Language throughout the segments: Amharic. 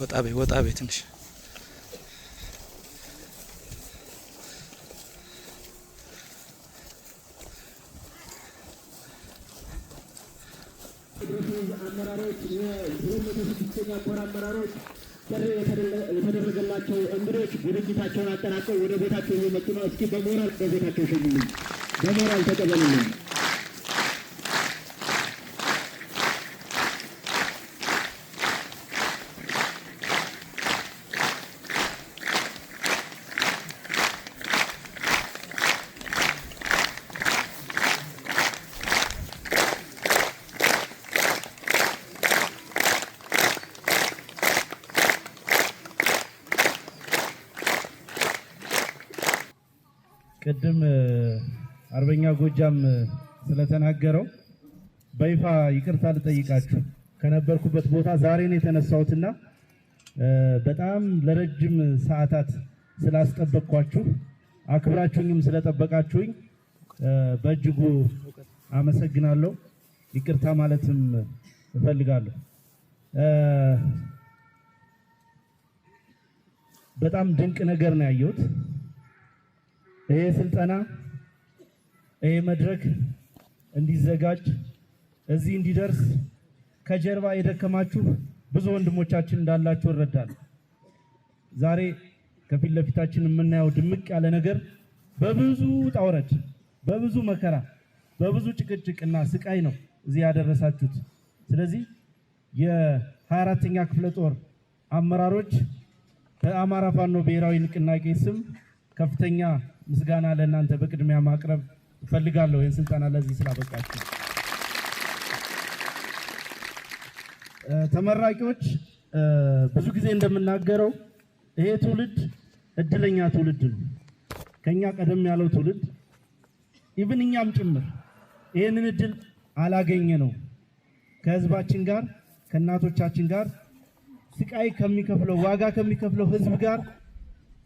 ወጣ ቤት ትንሽ አመራሮች አመራሮች የተደረገላቸው እንግዶች ዝግጅታቸውን አጠናቀው ወደ ቦታቸው እየመጡ ነው። እስኪ በሞራል በቦታቸው ሸኙልኝ፣ በሞራል ተቀበሉልኝ። ቅድም አርበኛ ጎጃም ስለተናገረው በይፋ ይቅርታ ልጠይቃችሁ። ከነበርኩበት ቦታ ዛሬ ነው የተነሳሁትና በጣም ለረጅም ሰዓታት ስላስጠበቅኳችሁ አክብራችሁኝም ስለጠበቃችሁኝ በእጅጉ አመሰግናለሁ። ይቅርታ ማለትም እፈልጋለሁ። በጣም ድንቅ ነገር ነው ያየሁት። ይሄ ስልጠና ይሄ መድረክ እንዲዘጋጅ እዚህ እንዲደርስ ከጀርባ የደከማችሁ ብዙ ወንድሞቻችን እንዳላችሁ እረዳለሁ። ዛሬ ከፊት ለፊታችን የምናየው ድምቅ ያለ ነገር በብዙ ጣውረድ፣ በብዙ መከራ፣ በብዙ ጭቅጭቅና ስቃይ ነው እዚህ ያደረሳችሁት። ስለዚህ የ24ኛ ክፍለ ጦር አመራሮች በአማራ ፋኖ ብሔራዊ ንቅናቄ ስም ከፍተኛ ምስጋና ለእናንተ በቅድሚያ ማቅረብ እፈልጋለሁ። ይህን ስልጠና ለዚህ ስላበቃችሁ ተመራቂዎች፣ ብዙ ጊዜ እንደምናገረው ይሄ ትውልድ እድለኛ ትውልድ ነው። ከኛ ቀደም ያለው ትውልድ ኢቭን እኛም ጭምር ይሄንን እድል አላገኘ ነው። ከህዝባችን ጋር ከእናቶቻችን ጋር ስቃይ ከሚከፍለው ዋጋ ከሚከፍለው ህዝብ ጋር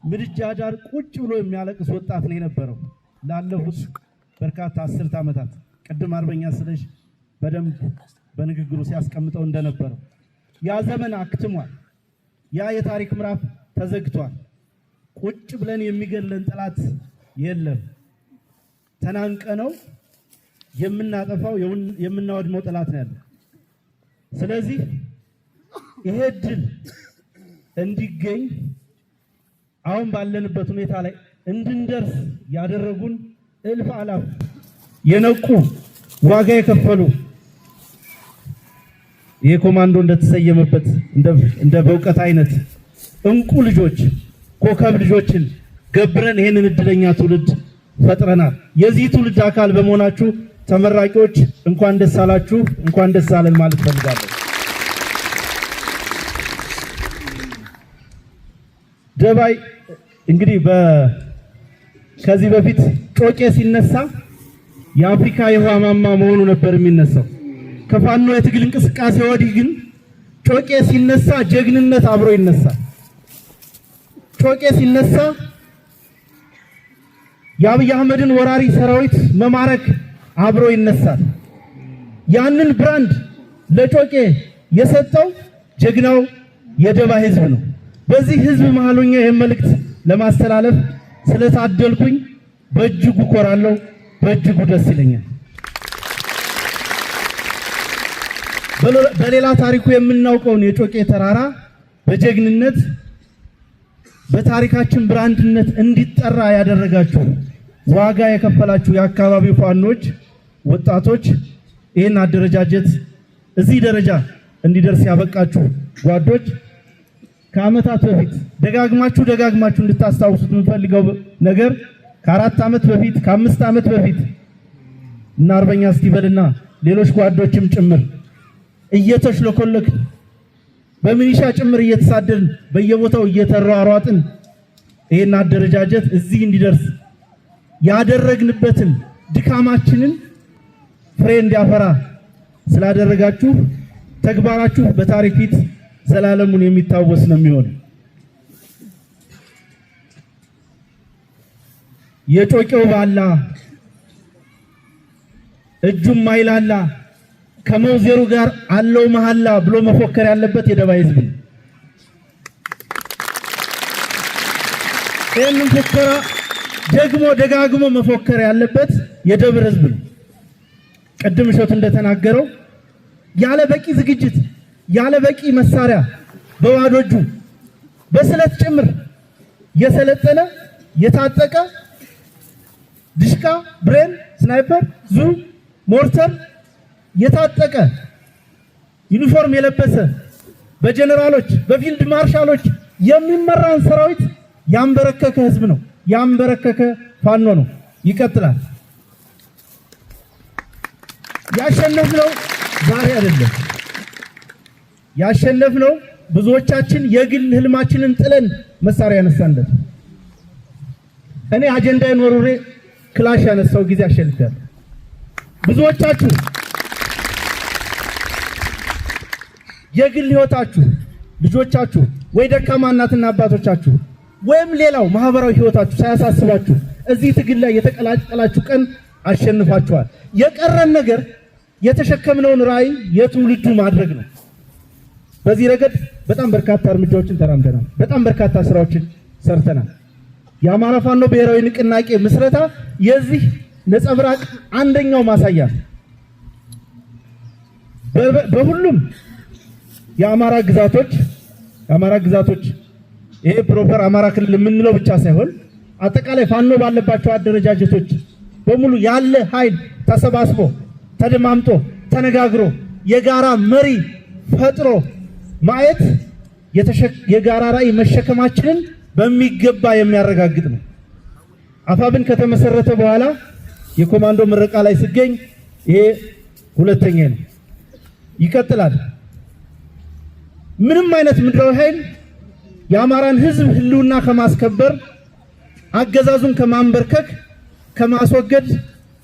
ምድጃ ዳር ቁጭ ብሎ የሚያለቅስ ወጣት ነው የነበረው ላለፉት በርካታ 10 ዓመታት። ቅድም አርበኛ ስለሽ በደንብ በንግግሩ ሲያስቀምጠው እንደነበረው ያ ዘመን አክትሟል። ያ የታሪክ ምዕራፍ ተዘግቷል። ቁጭ ብለን የሚገለን ጠላት የለም። ተናንቀነው የምናጠፋው የምናወድመው ጠላት ነው ያለው። ስለዚህ ይሄ ድል እንዲገኝ አሁን ባለንበት ሁኔታ ላይ እንድንደርስ ያደረጉን እልፍ አላፍ የነቁ ዋጋ የከፈሉ የኮማንዶ እንደተሰየመበት እንደ በእውቀት አይነት እንቁ ልጆች ኮከብ ልጆችን ገብረን ይሄንን እድለኛ ትውልድ ፈጥረናል። የዚህ ትውልድ አካል በመሆናችሁ ተመራቂዎች እንኳን ደስ አላችሁ፣ እንኳን ደስ አለን ማለት ፈልጋለሁ። ደባይ እንግዲህ ከዚህ በፊት ጮቄ ሲነሳ የአፍሪካ የውሃ ማማ መሆኑ ነበር የሚነሳው። ከፋኖ የትግል እንቅስቃሴ ወዲህ ግን ጮቄ ሲነሳ ጀግንነት አብሮ ይነሳል። ጮቄ ሲነሳ የአብይ አህመድን ወራሪ ሰራዊት መማረክ አብሮ ይነሳል። ያንን ብራንድ ለጮቄ የሰጠው ጀግናው የደባይ ህዝብ ነው። በዚህ ህዝብ መሃሉኛ ይሄን መልእክት ለማስተላለፍ ስለታደልኩኝ በእጅጉ ኮራለሁ፣ በእጅጉ ደስ ይለኛል። በሌላ ታሪኩ የምናውቀውን የጮቄ ተራራ በጀግንነት በታሪካችን ብራንድነት እንዲጠራ ያደረጋችሁ ዋጋ የከፈላችሁ የአካባቢው ፋኖች ወጣቶች፣ ይህን አደረጃጀት እዚህ ደረጃ እንዲደርስ ያበቃችሁ ጓዶች፣ ከዓመታት በፊት ደጋግማችሁ እንድታስታውሱት የምፈልገው ነገር ከ4 ዓመት በፊት ከ5 ዓመት በፊት እና አርበኛ ስቲቨልና ሌሎች ጓዶችም ጭምር እየተሽለኮለክ በሚሊሻ ጭምር እየተሳደድን በየቦታው እየተሯሯጥን ይሄን አደረጃጀት እዚህ እንዲደርስ ያደረግንበትን ድካማችንን ፍሬ እንዲያፈራ ስላደረጋችሁ ተግባራችሁ በታሪክ ፊት ዘላለሙን የሚታወስ ነው የሚሆነው። የጮቄው ባላ እጁም ማይላላ ከመውዜሩ ጋር አለው መሐላ ብሎ መፎከር ያለበት የደባይ ህዝብ ነው። ይህንን ፉከራ ደግሞ ደጋግሞ መፎከር ያለበት የደብር ህዝብ ነው። ቅድም እሸቱ እንደተናገረው ያለ በቂ ዝግጅት ያለ በቂ መሳሪያ በባዶ እጁ በስለት ጭምር የሰለጠነ የታጠቀ ድሽቃ፣ ብሬን፣ ስናይፐር፣ ዙ፣ ሞርተር የታጠቀ ዩኒፎርም የለበሰ በጀነራሎች በፊልድ ማርሻሎች የሚመራን ሰራዊት ያንበረከከ ህዝብ ነው። ያንበረከከ ፋኖ ነው። ይቀጥላል። ያሸነፍነው ዛሬ አይደለም። ያሸነፍነው ብዙዎቻችን የግል ህልማችንን ጥለን መሳሪያ ያነሳንለት። እኔ አጀንዳዬን ወርውሬ ክላሽ ያነሳው ጊዜ አሸንፌያለሁ። ብዙዎቻችሁ የግል ህይወታችሁ ልጆቻችሁ ወይ ደካማ እናትና አባቶቻችሁ ወይም ሌላው ማህበራዊ ህይወታችሁ ሳያሳስባችሁ እዚህ ትግል ላይ የተቀላቀላችሁ ቀን አሸንፋችኋል። የቀረን ነገር የተሸከምነውን ራዕይ የትውልዱ ማድረግ ነው። በዚህ ረገድ በጣም በርካታ እርምጃዎችን ተራምደናል። በጣም በርካታ ስራዎችን ሰርተናል። የአማራ ፋኖ ብሔራዊ ንቅናቄ ምስረታ የዚህ ነጸብራቅ አንደኛው ማሳያ በሁሉም የአማራ ግዛቶች ይሄ ፕሮፐር አማራ ክልል የምንለው ብቻ ሳይሆን አጠቃላይ ፋኖ ባለባቸው አደረጃጀቶች በሙሉ ያለ ኃይል ተሰባስቦ ተደማምጦ ተነጋግሮ የጋራ መሪ ፈጥሮ ማየት የጋራ ራዕይ መሸከማችንን በሚገባ የሚያረጋግጥ ነው። አፋብን ከተመሰረተ በኋላ የኮማንዶ ምረቃ ላይ ሲገኝ ይሄ ሁለተኛ ነው። ይቀጥላል። ምንም አይነት ምድራዊ ኃይል የአማራን ህዝብ ህልውና ከማስከበር አገዛዙን ከማንበርከክ ከማስወገድ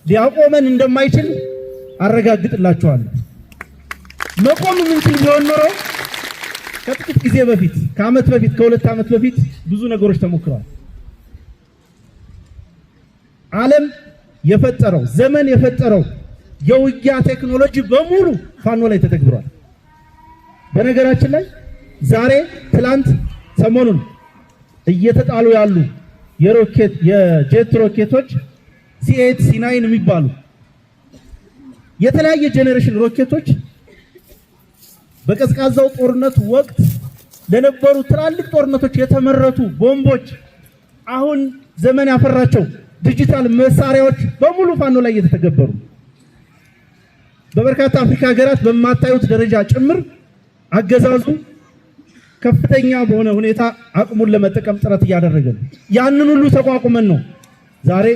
ሊያቆመን እንደማይችል አረጋግጥላችኋለሁ። መቆም የምንችል ቢሆን ኖሮ ከጥቂት ጊዜ በፊት ከዓመት በፊት ከሁለት ዓመት በፊት ብዙ ነገሮች ተሞክረዋል። ዓለም የፈጠረው ዘመን የፈጠረው የውጊያ ቴክኖሎጂ በሙሉ ፋኖ ላይ ተተግብሯል። በነገራችን ላይ ዛሬ ትላንት ሰሞኑን እየተጣሉ ያሉ የጄት ሮኬቶች C8 C9 የሚባሉ የተለያየ ጄኔሬሽን ሮኬቶች በቀዝቃዛው ጦርነት ወቅት ለነበሩ ትላልቅ ጦርነቶች የተመረቱ ቦምቦች አሁን ዘመን ያፈራቸው ዲጂታል መሳሪያዎች በሙሉ ፋኖ ላይ እየተተገበሩ በበርካታ አፍሪካ ሀገራት በማታዩት ደረጃ ጭምር አገዛዙ ከፍተኛ በሆነ ሁኔታ አቅሙን ለመጠቀም ጥረት እያደረገ ነው። ያንን ሁሉ ተቋቁመን ነው ዛሬ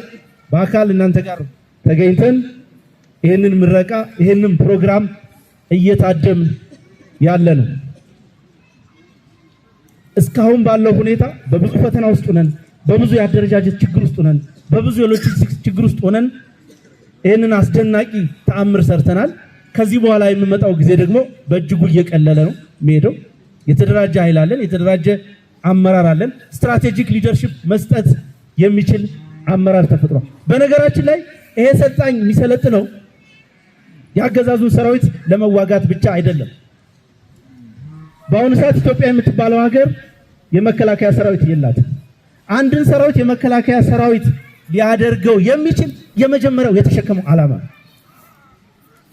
በአካል እናንተ ጋር ተገኝተን ይሄንን ምረቃ ይሄንን ፕሮግራም እየታደም ያለ ነው። እስካሁን ባለው ሁኔታ በብዙ ፈተና ውስጥ ሆነን በብዙ የአደረጃጀት ችግር ውስጥ ሆነን በብዙ የሎጂስቲክስ ችግር ውስጥ ሆነን ይሄንን አስደናቂ ተአምር ሰርተናል። ከዚህ በኋላ የሚመጣው ጊዜ ደግሞ በእጅጉ እየቀለለ ነው የሚሄደው። የተደራጀ ኃይል አለን፣ የተደራጀ አመራር አለን። ስትራቴጂክ ሊደርሺፕ መስጠት የሚችል አመራር ተፈጥሯል። በነገራችን ላይ ይሄ ሰልጣኝ የሚሰለጥነው ያገዛዙን ሰራዊት ለመዋጋት ብቻ አይደለም። በአሁኑ ሰዓት ኢትዮጵያ የምትባለው ሀገር የመከላከያ ሰራዊት የላትም። አንድን ሰራዊት የመከላከያ ሰራዊት ሊያደርገው የሚችል የመጀመሪያው የተሸከመው ዓላማ ነው።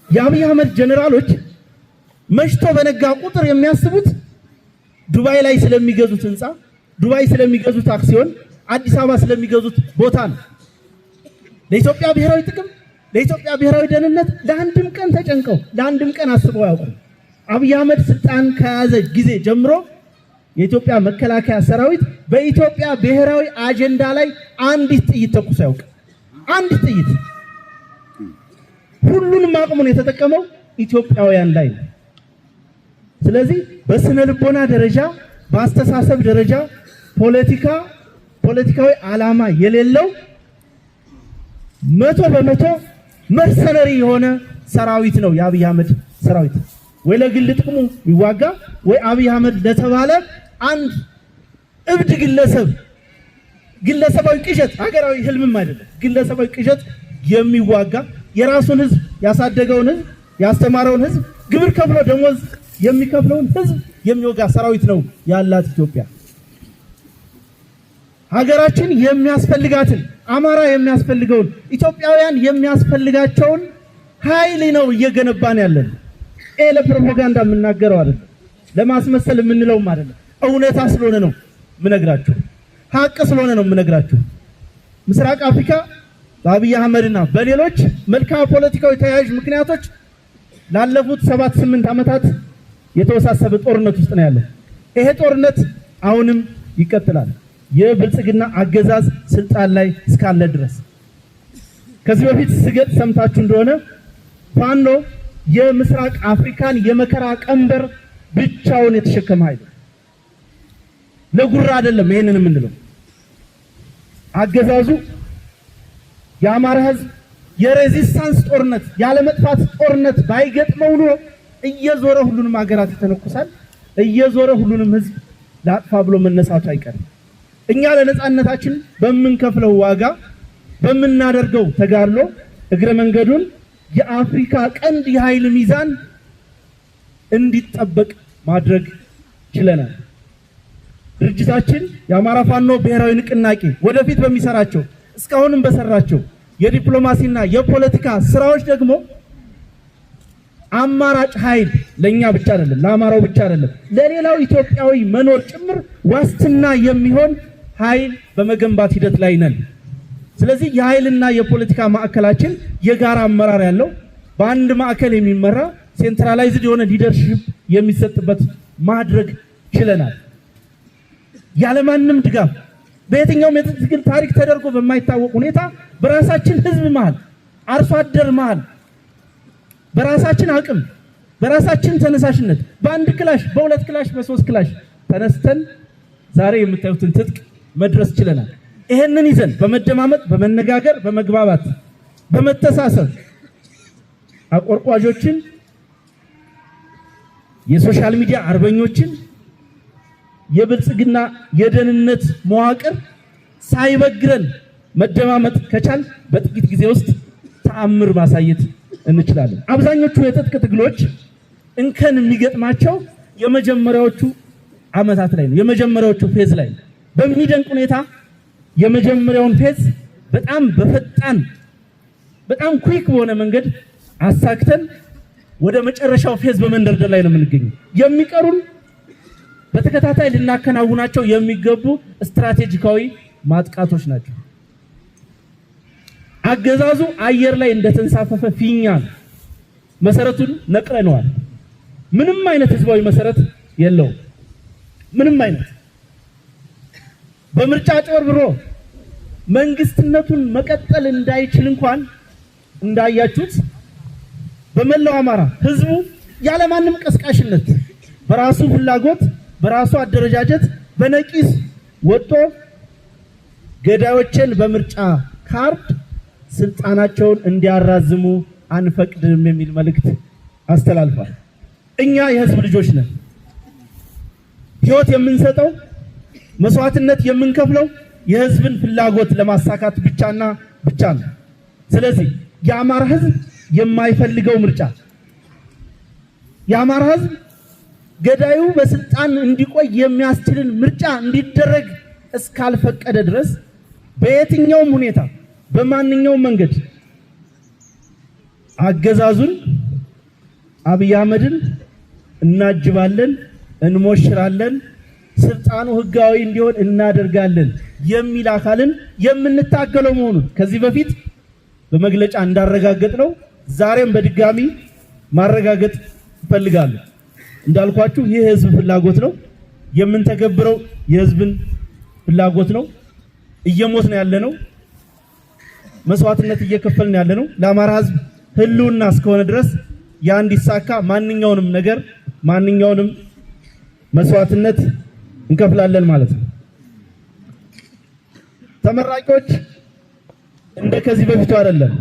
የአብይ አህመድ ጀነራሎች መሽቶ በነጋ ቁጥር የሚያስቡት ዱባይ ላይ ስለሚገዙት ህንፃ፣ ዱባይ ስለሚገዙት አክሲዮን፣ አዲስ አበባ ስለሚገዙት ቦታ ነው። ለኢትዮጵያ ብሔራዊ ጥቅም፣ ለኢትዮጵያ ብሔራዊ ደህንነት ለአንድም ቀን ተጨንቀው ለአንድም ቀን አስበው አያውቁም። አብይ አህመድ ስልጣን ከያዘ ጊዜ ጀምሮ የኢትዮጵያ መከላከያ ሰራዊት በኢትዮጵያ ብሔራዊ አጀንዳ ላይ አንዲት ጥይት ተኩሶ አያውቅም። አንዲት ጥይት። ሁሉንም አቅሙን የተጠቀመው ኢትዮጵያውያን ላይ ነው። ስለዚህ በስነ ልቦና ደረጃ በአስተሳሰብ ደረጃ ፖለቲካዊ ዓላማ የሌለው 100% መርሰነሪ የሆነ ሰራዊት ነው የአብይ አህመድ ሰራዊት። ወይ ለግል ጥቅሙ ይዋጋ ወይ አብይ አህመድ ለተባለ አንድ እብድ ግለሰባዊ ቅዠት፣ ሀገራዊ ህልምም አይደለም፣ ግለሰባዊ ቅዠት የሚዋጋ የራሱን ህዝብ ያሳደገውን ህዝብ ያስተማረውን ህዝብ ግብር ከፍሎ ደሞዝ የሚከፍለውን ህዝብ የሚወጋ ሰራዊት ነው ያላት ኢትዮጵያ። ሀገራችን የሚያስፈልጋትን አማራ የሚያስፈልገውን ኢትዮጵያውያን የሚያስፈልጋቸውን ኃይል ነው እየገነባን ያለን። ለፕሮፓጋንዳ የምናገረው አይደለም፣ ለማስመሰል የምንለውም አይደለም። እውነታ ስለሆነ ነው የምነግራችሁ፣ ሀቅ ስለሆነ ነው የምነግራችሁ። ምስራቅ አፍሪካ በአብይ አህመድና በሌሎች መልክዓ ፖለቲካዊ ተያያዥ ምክንያቶች ላለፉት 7-8 ዓመታት የተወሳሰበ ጦርነት ውስጥ ነው ያለው። ይሄ ጦርነት አሁንም ይቀጥላል። የብልጽግና አገዛዝ ስልጣን ላይ እስካለ ድረስ ከዚህ በፊት ስገጥ ሰምታችሁ እንደሆነ ፋኖ የምስራቅ አፍሪካን የመከራ ቀንበር ብቻውን የተሸከመ ኃይል ለጉራ አይደለም። ይሄንን የምንለው አገዛዙ የአማራ ህዝብ የሬዚስታንስ ጦርነት ያለመጥፋት ጦርነት ባይገጥመው ነው እየዞረ ሁሉንም ሀገራት ይተነኩሳል። እየዞረ ሁሉንም ህዝብ ላጥፋ ብሎ መነሳቱ አይቀርም። እኛ ለነጻነታችን በምንከፍለው ዋጋ በምናደርገው ተጋድሎ እግረ መንገዱን የአፍሪካ ቀንድ የኃይል ሚዛን እንዲጠበቅ ማድረግ ችለናል። ድርጅታችን የአማራ ፋኖ ብሔራዊ ንቅናቄ ወደፊት በሚሰራቸው እስካሁንም በሰራቸው የዲፕሎማሲና የፖለቲካ ስራዎች ደግሞ አማራጭ ኃይል ለኛ ብቻ አይደለም፣ ለአማራው ብቻ አይደለም፣ ለሌላው ኢትዮጵያዊ መኖር ጭምር ዋስትና የሚሆን ኃይል በመገንባት ሂደት ላይ ነን። ስለዚህ የኃይልና የፖለቲካ ማዕከላችን የጋራ አመራር ያለው በአንድ ማዕከል የሚመራ ሴንትራላይዝድ የሆነ ሊደርሺፕ የሚሰጥበት ማድረግ ችለናል። ያለማንም ድጋፍ በየትኛውም የትግል ታሪክ ተደርጎ በማይታወቅ ሁኔታ በራሳችን ህዝብ መሃል አርሶ አደር መሃል በራሳችን አቅም በራሳችን ተነሳሽነት በአንድ ክላሽ በሁለት ክላሽ በሶስት ክላሽ ተነስተን ዛሬ የምታዩትን ትጥቅ መድረስ ችለናል። ይሄንን ይዘን በመደማመጥ በመነጋገር በመግባባት በመተሳሰብ አቆርቋዦችን የሶሻል ሚዲያ አርበኞችን የብልጽግና የደህንነት መዋቅር ሳይበግረን መደማመጥ ከቻል በጥቂት ጊዜ ውስጥ ተአምር ማሳየት እንችላለን። አብዛኞቹ የትጥቅ ትግሎች እንከን የሚገጥማቸው የመጀመሪያዎቹ ዓመታት ላይ ነው፣ የመጀመሪያዎቹ ፌዝ ላይ ነው። በሚደንቅ ሁኔታ የመጀመሪያውን ፌዝ በጣም በፈጣን በጣም ኩዊክ በሆነ መንገድ አሳክተን ወደ መጨረሻው ፌዝ በመንደርደር ላይ ነው የምንገኘው። የሚቀሩን በተከታታይ ልናከናውናቸው የሚገቡ ስትራቴጂካዊ ማጥቃቶች ናቸው። አገዛዙ አየር ላይ እንደተንሳፈፈ ፊኛ መሰረቱን ነቅለነዋል። ምንም አይነት ህዝባዊ መሰረት የለውም። ምንም አይነት በምርጫ ጨርብሮ መንግስትነቱን መቀጠል እንዳይችል እንኳን እንዳያችሁት በመላው አማራ ህዝቡ ያለማንም ቀስቃሽነት በራሱ ፍላጎት በራሱ አደረጃጀት በነቂስ ወጥቶ ገዳዮችን በምርጫ ካርድ ስልጣናቸውን እንዲያራዝሙ አንፈቅድም የሚል መልእክት አስተላልፏል። እኛ የህዝብ ልጆች ነን። ህይወት የምንሰጠው መስዋዕትነት የምንከፍለው የህዝብን ፍላጎት ለማሳካት ብቻና ብቻ ነው። ስለዚህ የአማራ ህዝብ የማይፈልገው ምርጫ የአማራ ህዝብ ገዳዩ በስልጣን እንዲቆይ የሚያስችልን ምርጫ እንዲደረግ እስካልፈቀደ ድረስ በየትኛውም ሁኔታ በማንኛውም መንገድ አገዛዙን አብይ አህመድን እናጅባለን፣ እንሞሽራለን፣ ስልጣኑ ህጋዊ እንዲሆን እናደርጋለን የሚል አካልን የምንታገለው መሆኑን ከዚህ በፊት በመግለጫ እንዳረጋገጥ ነው ዛሬም በድጋሚ ማረጋገጥ እፈልጋለሁ። እንዳልኳችሁ ይህ የህዝብ ፍላጎት ነው የምንተገብረው፣ የህዝብን ፍላጎት ነው። እየሞት ነው ያለነው፣ መስዋዕትነት እየከፈልን ያለነው ለአማራ ህዝብ ህልውና እስከሆነ ድረስ ያ እንዲሳካ ማንኛውንም ነገር ማንኛውንም መስዋዕትነት እንከፍላለን ማለት ነው። ተመራቂዎች እንደ ከዚህ በፊቱ አይደለም።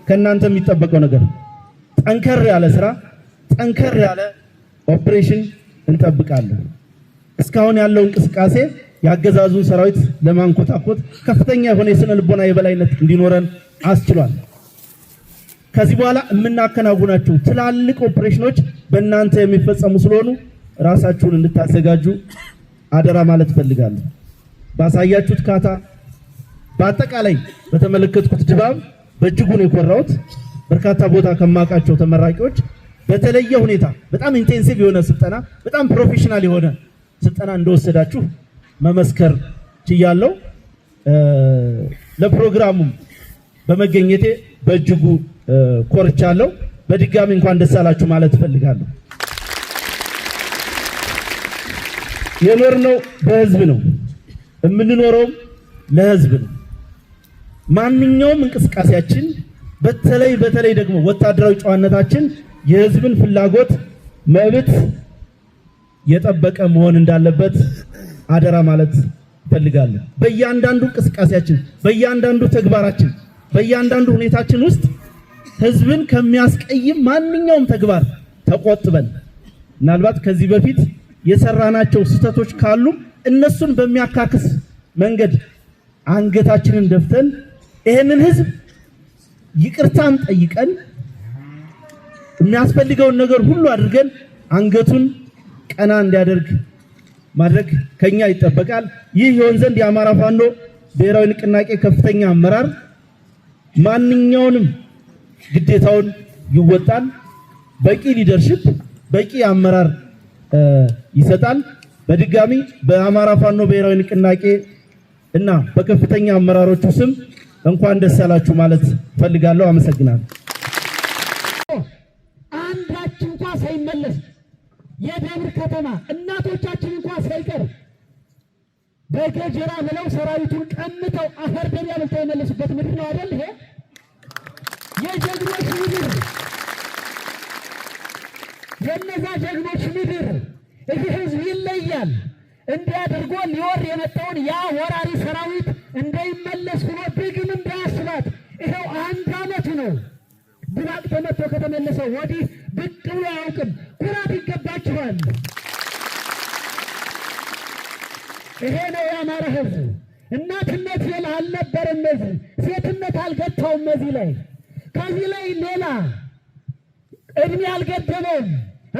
ከናንተ የሚጠበቀው ነገር ጠንከር ያለ ስራ፣ ጠንከር ያለ ኦፕሬሽን እንጠብቃለን። እስካሁን ያለው እንቅስቃሴ ያገዛዙን ሰራዊት ለማንኮታኮት ከፍተኛ የሆነ የስነ ልቦና የበላይነት እንዲኖረን አስችሏል። ከዚህ በኋላ የምናከናውናቸው ትላልቅ ኦፕሬሽኖች በእናንተ የሚፈጸሙ ስለሆኑ ራሳችሁን እንድታዘጋጁ አደራ ማለት ፈልጋለሁ። ባሳያችሁት ካታ በአጠቃላይ በተመለከትኩት ድባብ በእጅጉ ነው የኮራሁት። በርካታ ቦታ ከማውቃቸው ተመራቂዎች በተለየ ሁኔታ በጣም ኢንቴንሲቭ የሆነ ስልጠና፣ በጣም ፕሮፌሽናል የሆነ ስልጠና እንደወሰዳችሁ መመስከር ችያለሁ። ለፕሮግራሙም በመገኘቴ በእጅጉ ኮርቻለሁ። በድጋሚ እንኳን ደስ አላችሁ ማለት እፈልጋለሁ። የኖርነው በህዝብ ነው፣ የምንኖረውም ለህዝብ ነው። ማንኛውም እንቅስቃሴያችን በተለይ ደግሞ ወታደራዊ ጨዋነታችን የህዝብን ፍላጎት መብት የጠበቀ መሆን እንዳለበት አደራ ማለት እፈልጋለሁ። በእያንዳንዱ እንቅስቃሴያችን፣ በእያንዳንዱ ተግባራችን፣ በእያንዳንዱ ሁኔታችን ውስጥ ህዝብን ከሚያስቀይም ማንኛውም ተግባር ተቆጥበን ምናልባት ከዚህ በፊት የሰራናቸው ስህተቶች ካሉ እነሱን በሚያካክስ መንገድ አንገታችንን ደፍተን ይሄንን ህዝብ ይቅርታም ጠይቀን የሚያስፈልገውን ነገር ሁሉ አድርገን አንገቱን ቀና እንዲያደርግ ማድረግ ከኛ ይጠበቃል። ይህ ይሆን ዘንድ የአማራ ፋኖ ብሔራዊ ንቅናቄ ከፍተኛ አመራር ማንኛውንም ግዴታውን ይወጣል። በቂ ሊደርሽፕ፣ በቂ አመራር ይሰጣል። በድጋሚ በአማራ ፋኖ ብሔራዊ ንቅናቄ እና በከፍተኛ አመራሮቹ ስም እንኳን ደስ ያላችሁ ማለት ፈልጋለሁ። አመሰግናለሁ። አንዳችን እንኳን ሳይመለስ የደብር ከተማ እናቶቻችን እንኳን ሳይቀር በገጀራ ብለው ሰራዊቱን ቀምተው አፈር ደም ያበልተው የመለሱበት ምድር ነው አይደል? ይሄ የጀግኖች ምድር፣ የነዛ ጀግኖች ምድር። ይህ ህዝብ ይለያል። እንዲያደርጎ ሊወር የመጣውን ያ ወራሪ ሰራዊት እንዳይመለስ ሆኖ ድግም እንዳያስባት ይሄው 1 ዓመቱ ነው። ድባቅ ተመቶ ከተመለሰ ወዲህ ብቅ ብሎ አያውቅም። ኩራት ይገባችኋል። ይሄ ነው የአማራ ህዝብ። እናትነት አልነበረም እዚህ፣ ሴትነት አልገታውም እዚህ ላይ። ከዚህ ላይ ሌላ እድሜ አልገደበውም።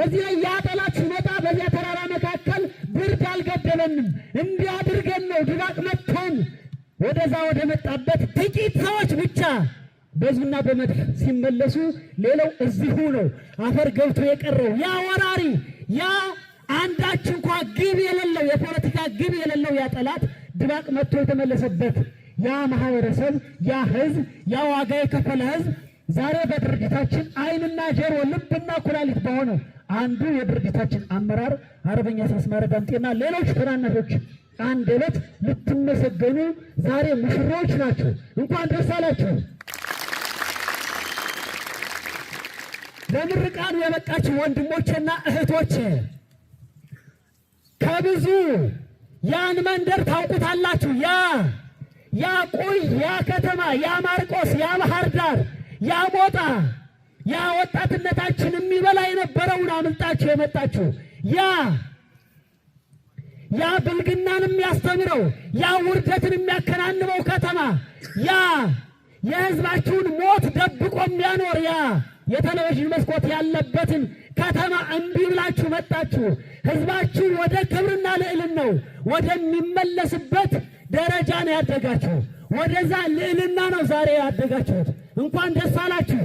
እዚህ ላይ ያ ጠላት ሲመጣ በዚያ ተራራ መካከል ብርድ አልገደበንም። እንዲያድርገን ነው ድባቅ መጥተን ወደዛ ወደ መጣበት ጥቂት ሰዎች ብቻ በዙና በመድፍ ሲመለሱ፣ ሌላው እዚሁ ነው አፈር ገብቶ የቀረው። ያ ወራሪ፣ ያ አንዳች እንኳ ግብ የሌለው የፖለቲካ ግብ የሌለው ያ ጠላት ድባቅ መጥቶ የተመለሰበት ያ ማህበረሰብ፣ ያ ህዝብ፣ ያ ዋጋ የከፈለ ህዝብ ዛሬ በድርጅታችን ዓይንና ጆሮ ልብና ኩላሊት በሆነው አንዱ የድርጅታችን አመራር አርበኛ አስማረ ዳምጤና ሌሎች ታናናሾች አንድ ዕለት ልትመሰገኑ ዛሬ ሙሽሮች ናቸው። እንኳን ደስ አላችሁ። ለምርቃኑ የበቃችሁ ወንድሞቼና እህቶቼ ከብዙ ያን መንደር ታውቁታላችሁ። ያ ቁይ፣ ያ ከተማ፣ ያ ማርቆስ፣ ያ ባህር ዳር፣ ያ ሞጣ፣ ያ ወጣትነታችን የሚበላ የነበረውን አምልጣችሁ የመጣችሁ ያ ብልግናን የሚያስተምረው ያ ውርደትን የሚያከናንበው ከተማ ያ የህዝባችሁን ሞት ደብቆ የሚያኖር ያ የቴሌቪዥን መስኮት ያለበትን ከተማ እምቢ ብላችሁ መጣችሁ። ህዝባችሁ ወደ ክብርና ልዕልናው ወደሚመለስበት ደረጃ ነው ያደጋችሁ። ወደዛ ልዕልና ነው ዛሬ ያደጋችሁት። እንኳን ደስ አላችሁ።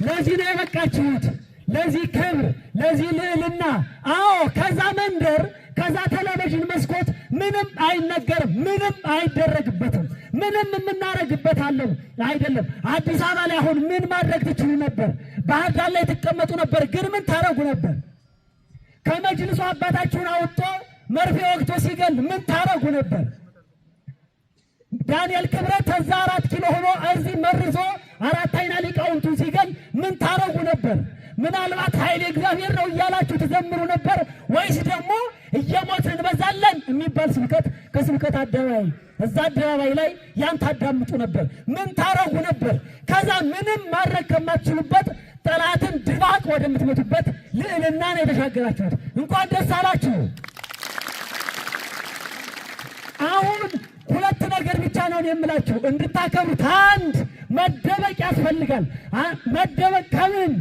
ለዚህ ነው የበቃችሁት፣ ለዚህ ክብር፣ ለዚህ ልዕልና። አዎ ከዛ መንደር ከዛ ቴሌቪዥን መስኮት ምንም አይነገርም፣ ምንም አይደረግበትም፣ ምንም የምናረግበት አለው አይደለም። አዲስ አበባ ላይ አሁን ምን ማድረግ ትችሉ ነበር? ባህር ዳር ላይ ትቀመጡ ነበር፣ ግን ምን ታረጉ ነበር? ከመጅልሱ አባታችሁን አውጥቶ መርፌ ወቅቶ ሲገል ምን ታረጉ ነበር? ዳንኤል ክብረት ከዛ 4 ኪሎ ሆኖ እዚህ መርዞ 4 አይና ሊቃውንቱን ሲገል ምን ታረጉ ነበር? ምናልባት ኃይል እግዚአብሔር ነው እያላችሁ ትዘምሩ ነበር ወይስ ደግሞ እየሞትን እንበዛለን የሚባል ስብከት ከስብከት አደባባይ እዛ አደባባይ ላይ ያን ታዳምጡ ነበር? ምን ታረጉ ነበር? ከዛ ምንም ማድረግ ከማትችሉበት ጠላትን ድባቅ ወደምትመቱበት ልዕልና ነው የተሻገራችሁት። እንኳን ደስ አላችሁ። አሁን 2 ነገር ብቻ ነው የምላችሁ እንድታከብሩት። አንድ መደበቅ ያስፈልጋል። መደበቅ ከምን?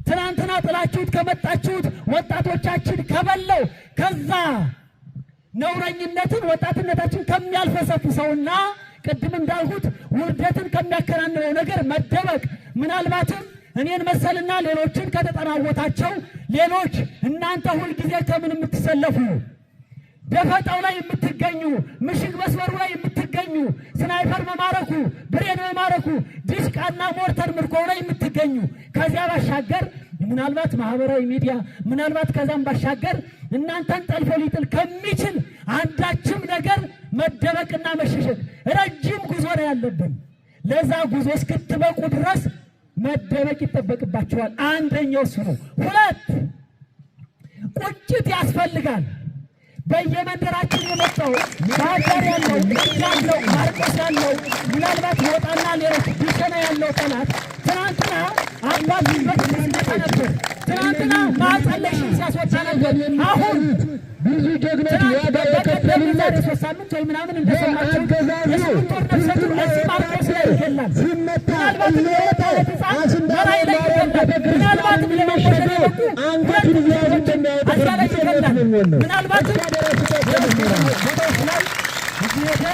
ትናንትና ጥላችሁት ከመጣችሁት ወጣቶቻችን ከበለው ከዛ ነውረኝነትን ወጣትነታችን ከሚያልፈሰፍሰውና ቅድም እንዳልሁት ውርደትን ከሚያከናንበው ነገር መደበቅ ምናልባትም እኔን መሰልና ሌሎችን ከተጠናወታቸው ሌሎች እናንተ ሁልጊዜ ከምን የምትሰለፉ ደፈጣው ላይ የምትገኙ ምሽግ መስመሩ ላይ የምትገኙ ስናይፐር መማረኩ ብሬን መማረኩ ዲሽቃና ሞርተር ምርኮ ላይ የምትገኙ ከዚያ ባሻገር ምናልባት ማህበራዊ ሚዲያ ምናልባት ከዛም ባሻገር እናንተን ጠልፎ ሊጥል ከሚችል አንዳችም ነገር መደበቅና መሸሸግ ረጅም ጉዞ ነው ያለብን። ለዛ ጉዞ እስክትበቁ ድረስ መደበቅ ይጠበቅባቸዋል። አንደኛው እሱ ነው። ሁለት ቁጭት ያስፈልጋል። በየመንደራችን የመጣው ባህር ያለው ያለው ማርቆስ ያለው ምናልባት ወጣና ሌሎች ቢሸና ያለው ጠላት ትናንትና አባት ሲመጣ ነበር። ትናንትና ማጸለሽን ሲያስወጣ ነበር። አሁን ብዙ ጀግኖች ዋጋ የከፈሉለት ሶስት ሳምንት ወይ ምናምን እንደሰማችሁ የስምንት ወር ነፍሰ ጡር እዚህ ማርቆስ ላይ ይገላል። ምናልባትም የወጣለት ሕፃን በራይ ላይ ይገላል። ምናልባትም ለመሸሸ የመጡ ሁለት ልጆች አዚያ ላይ ይገላል። ምናልባትም ቦታዎች ላይ እየሄደ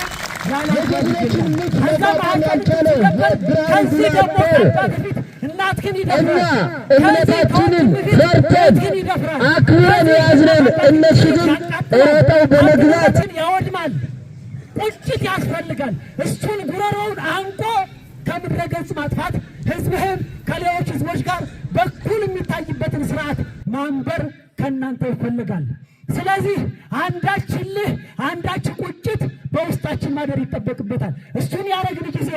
ከዚህ ደግሞ በፊት እናትህን ይደፍራል። እምነታችንን ፈርተን አክብረን የያዝነን እነሱ ግን ሮጠው በመግባት ያወድማል። ቁጭት ያስፈልጋል። እሱን ጉሮሮውን አንቆ ከምድረ ገጽ ማጥፋት ህዝብህም ከሌሎች ህዝቦች ጋር በኩል የሚታይበትን ስርዓት ማንበር ከእናንተ ይፈልጋል። ስለዚህ አንዳች እልህ አንዳች ቁጭት በውስጣችን ማደር ይጠበቅበታል። እሱን ያደረግን ጊዜ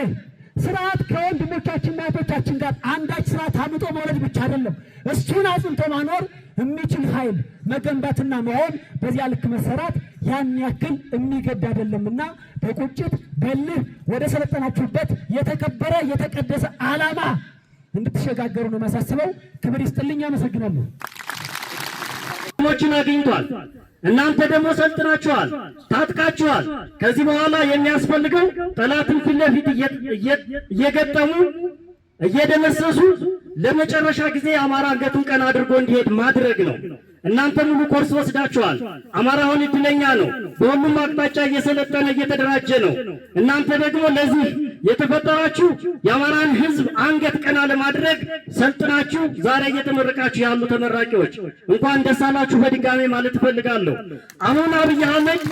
ስርዓት ከወንድሞቻችንና እህቶቻችን ጋር አንዳች ስርዓት አምጦ መውለድ ብቻ አይደለም፣ እሱን አጽንቶ ማኖር የሚችል ኃይል መገንባትና መሆን በዚያ ልክ መሰራት ያን ያክል የሚገድ አይደለምና በቁጭት በልህ ወደ ሰለጠናችሁበት የተከበረ የተቀደሰ ዓላማ እንድትሸጋገሩ ነው ማሳስበው። ክብር ይስጥልኝ። አመሰግናለሁ። ሞችን አግኝቷል። እናንተ ደግሞ ሰልጥናችኋል፣ ታጥቃችኋል። ከዚህ በኋላ የሚያስፈልገው ጠላትን ፊት ለፊት እየገጠሙ እየደመሰሱ ለመጨረሻ ጊዜ አማራ አንገቱን ቀና አድርጎ እንዲሄድ ማድረግ ነው። እናንተ ሙሉ ኮርስ ወስዳችኋል። አማራውን እድለኛ ነው። በሁሉም አቅጣጫ እየሰለጠነ እየተደራጀ ነው። እናንተ ደግሞ ለዚህ የተፈጠራችሁ የአማራን ሕዝብ አንገት ቀና ለማድረግ ሰልጥናችሁ ዛሬ እየተመረቃችሁ ያሉ ተመራቂዎች እንኳን ደስ አላችሁ በድጋሜ ማለት እፈልጋለሁ። አሁን አብይ አህመድ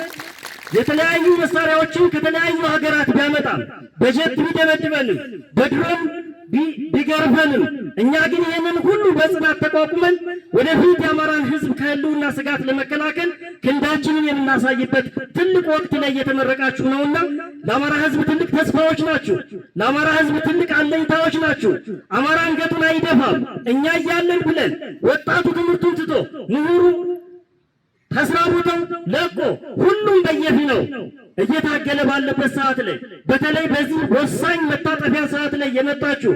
የተለያዩ መሳሪያዎችን ከተለያዩ ሀገራት ቢያመጣም በጀት ቢደበድበንም በድሮን ቢገርፈንም እኛ ግን ይህንን ሁሉ በጽናት ተቋቁመን ወደፊት የአማራን ሕዝብ ከህልውና ስጋት ለመከላከል ክንዳችንን የምናሳይበት ትልቅ ወቅት ላይ እየተመረቃችሁ ነውና ለአማራ ሕዝብ ትልቅ ተስፋዎች ናችሁ። ለአማራ ሕዝብ ትልቅ አለኝታዎች ናችሁ። አማራ አንገቱን አይደፋም። እኛ እያለን ብለን ወጣቱ ትምህርቱን ትቶ ምሁሩ ከስራ ቦታው ለቆ ሁሉም በየፊናው እየታገለ ባለበት ሰዓት ላይ በተለይ በዚህ ወሳኝ መታጠፊያ ሰዓት ላይ የመጣችሁ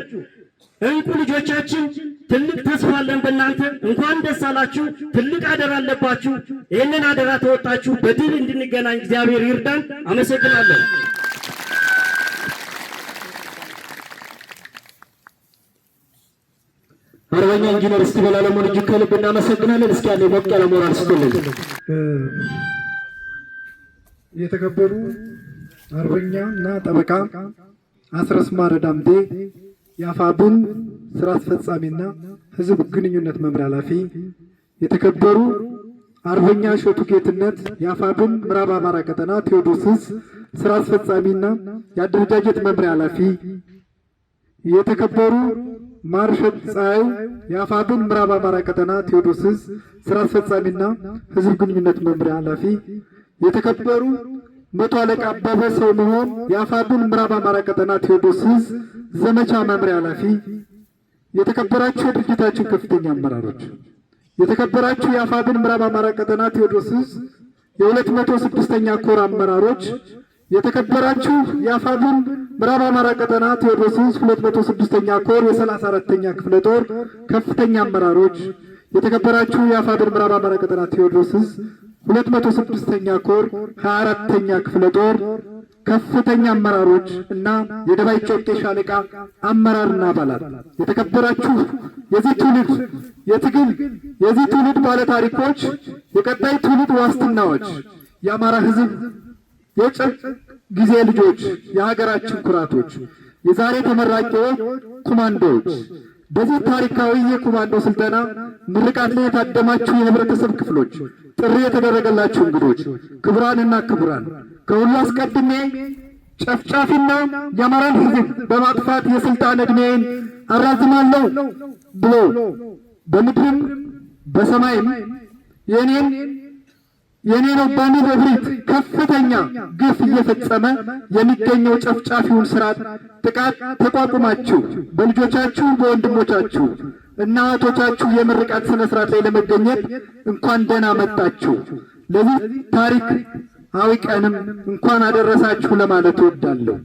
እንቁ ልጆቻችን ትልቅ ተስፋ አለን በእናንተ። እንኳን ደስ አላችሁ። ትልቅ አደራ አለባችሁ። ይህንን አደራ ተወጣችሁ በድል እንድንገናኝ እግዚአብሔር ይርዳን። አመሰግናለሁ። አርበኛ ኢንጂነር እስቲ በላለሞን እጅግ ከልብ እናመሰግናለን። እስኪ ያለ ሞቅ ያለ ሞራል ስጡልን። የተከበሩ አርበኛ እና ጠበቃ አስረስ ማረ ዳምጤ የአፋብን ስራ አስፈጻሚና ህዝብ ግንኙነት መምሪያ ኃላፊ፣ የተከበሩ አርበኛ ሾቱ ጌትነት የአፋብን ምዕራብ አማራ ቀጠና ቴዎዶስስ ስራ አስፈጻሚና የአደረጃጀት መምሪያ ኃላፊ፣ የተከበሩ ማርሸት ፀሐዩ የአፋብን ምዕራብ አማራ ቀጠና ቴዎዶስስ ስራ አስፈጻሚና ህዝብ ግንኙነት መምሪያ ኃላፊ፣ የተከበሩ መቶ አለቃ አበበ ሰው መሆን የአፋብን ምዕራብ አማራ ቀጠና ቴዎዶስስ ዘመቻ መምሪያ ኃላፊ፣ የተከበራችሁ የድርጅታችን ከፍተኛ አመራሮች፣ የተከበራችሁ የአፋብን ምዕራብ አማራ ቀጠና ቴዎዶስስ የ206ኛ ኮር አመራሮች፣ የተከበራችሁ የአፋብን ምዕራብ አማራ ቀጠና ቴዎዶስስ 206ኛ ኮር የ34ኛ ክፍለ ጦር ከፍተኛ አመራሮች፣ የተከበራችሁ የአፋብን ምዕራብ አማራ ቀጠና ቴዎዶስስ 206ኛ ኮር 24ኛ ክፍለ ጦር ከፍተኛ አመራሮች እና የደባይ ጮቄ ሻለቃ አመራርና አባላት፣ የተከበራችሁ የዚህ ትውልድ ባለታሪኮች፣ የቀጣይ ትውልድ ዋስትናዎች፣ የአማራ ሕዝብ የጭር ጊዜ ልጆች፣ የሀገራችን ኩራቶች፣ የዛሬ ተመራቂዎች ኮማንዶዎች፣ በዚህ ታሪካዊ የኮማንዶ ስልጠና ምርቃት ላይ የታደማችሁ የህብረተሰብ ክፍሎች፣ ጥሪ የተደረገላችሁ እንግዶች፣ ክቡራንና ክቡራን፣ ከሁሉ አስቀድሜ ጨፍጫፊና የአማራን ሕዝብ በማጥፋት የስልጣን ዕድሜን አራዝማለሁ ብሎ በምድርም በሰማይም የኔ ነው በሚል እብሪት ከፍተኛ ግፍ እየፈጸመ የሚገኘው ጨፍጫፊውን ስርዓት ጥቃት ተቋቁማችሁ በልጆቻችሁ በወንድሞቻችሁ እና እህቶቻችሁ የምርቃት ስነ ስርዓት ላይ ለመገኘት እንኳን ደህና መጣችሁ። ለዚህ ታሪካዊ ቀንም እንኳን አደረሳችሁ ለማለት እወዳለሁ።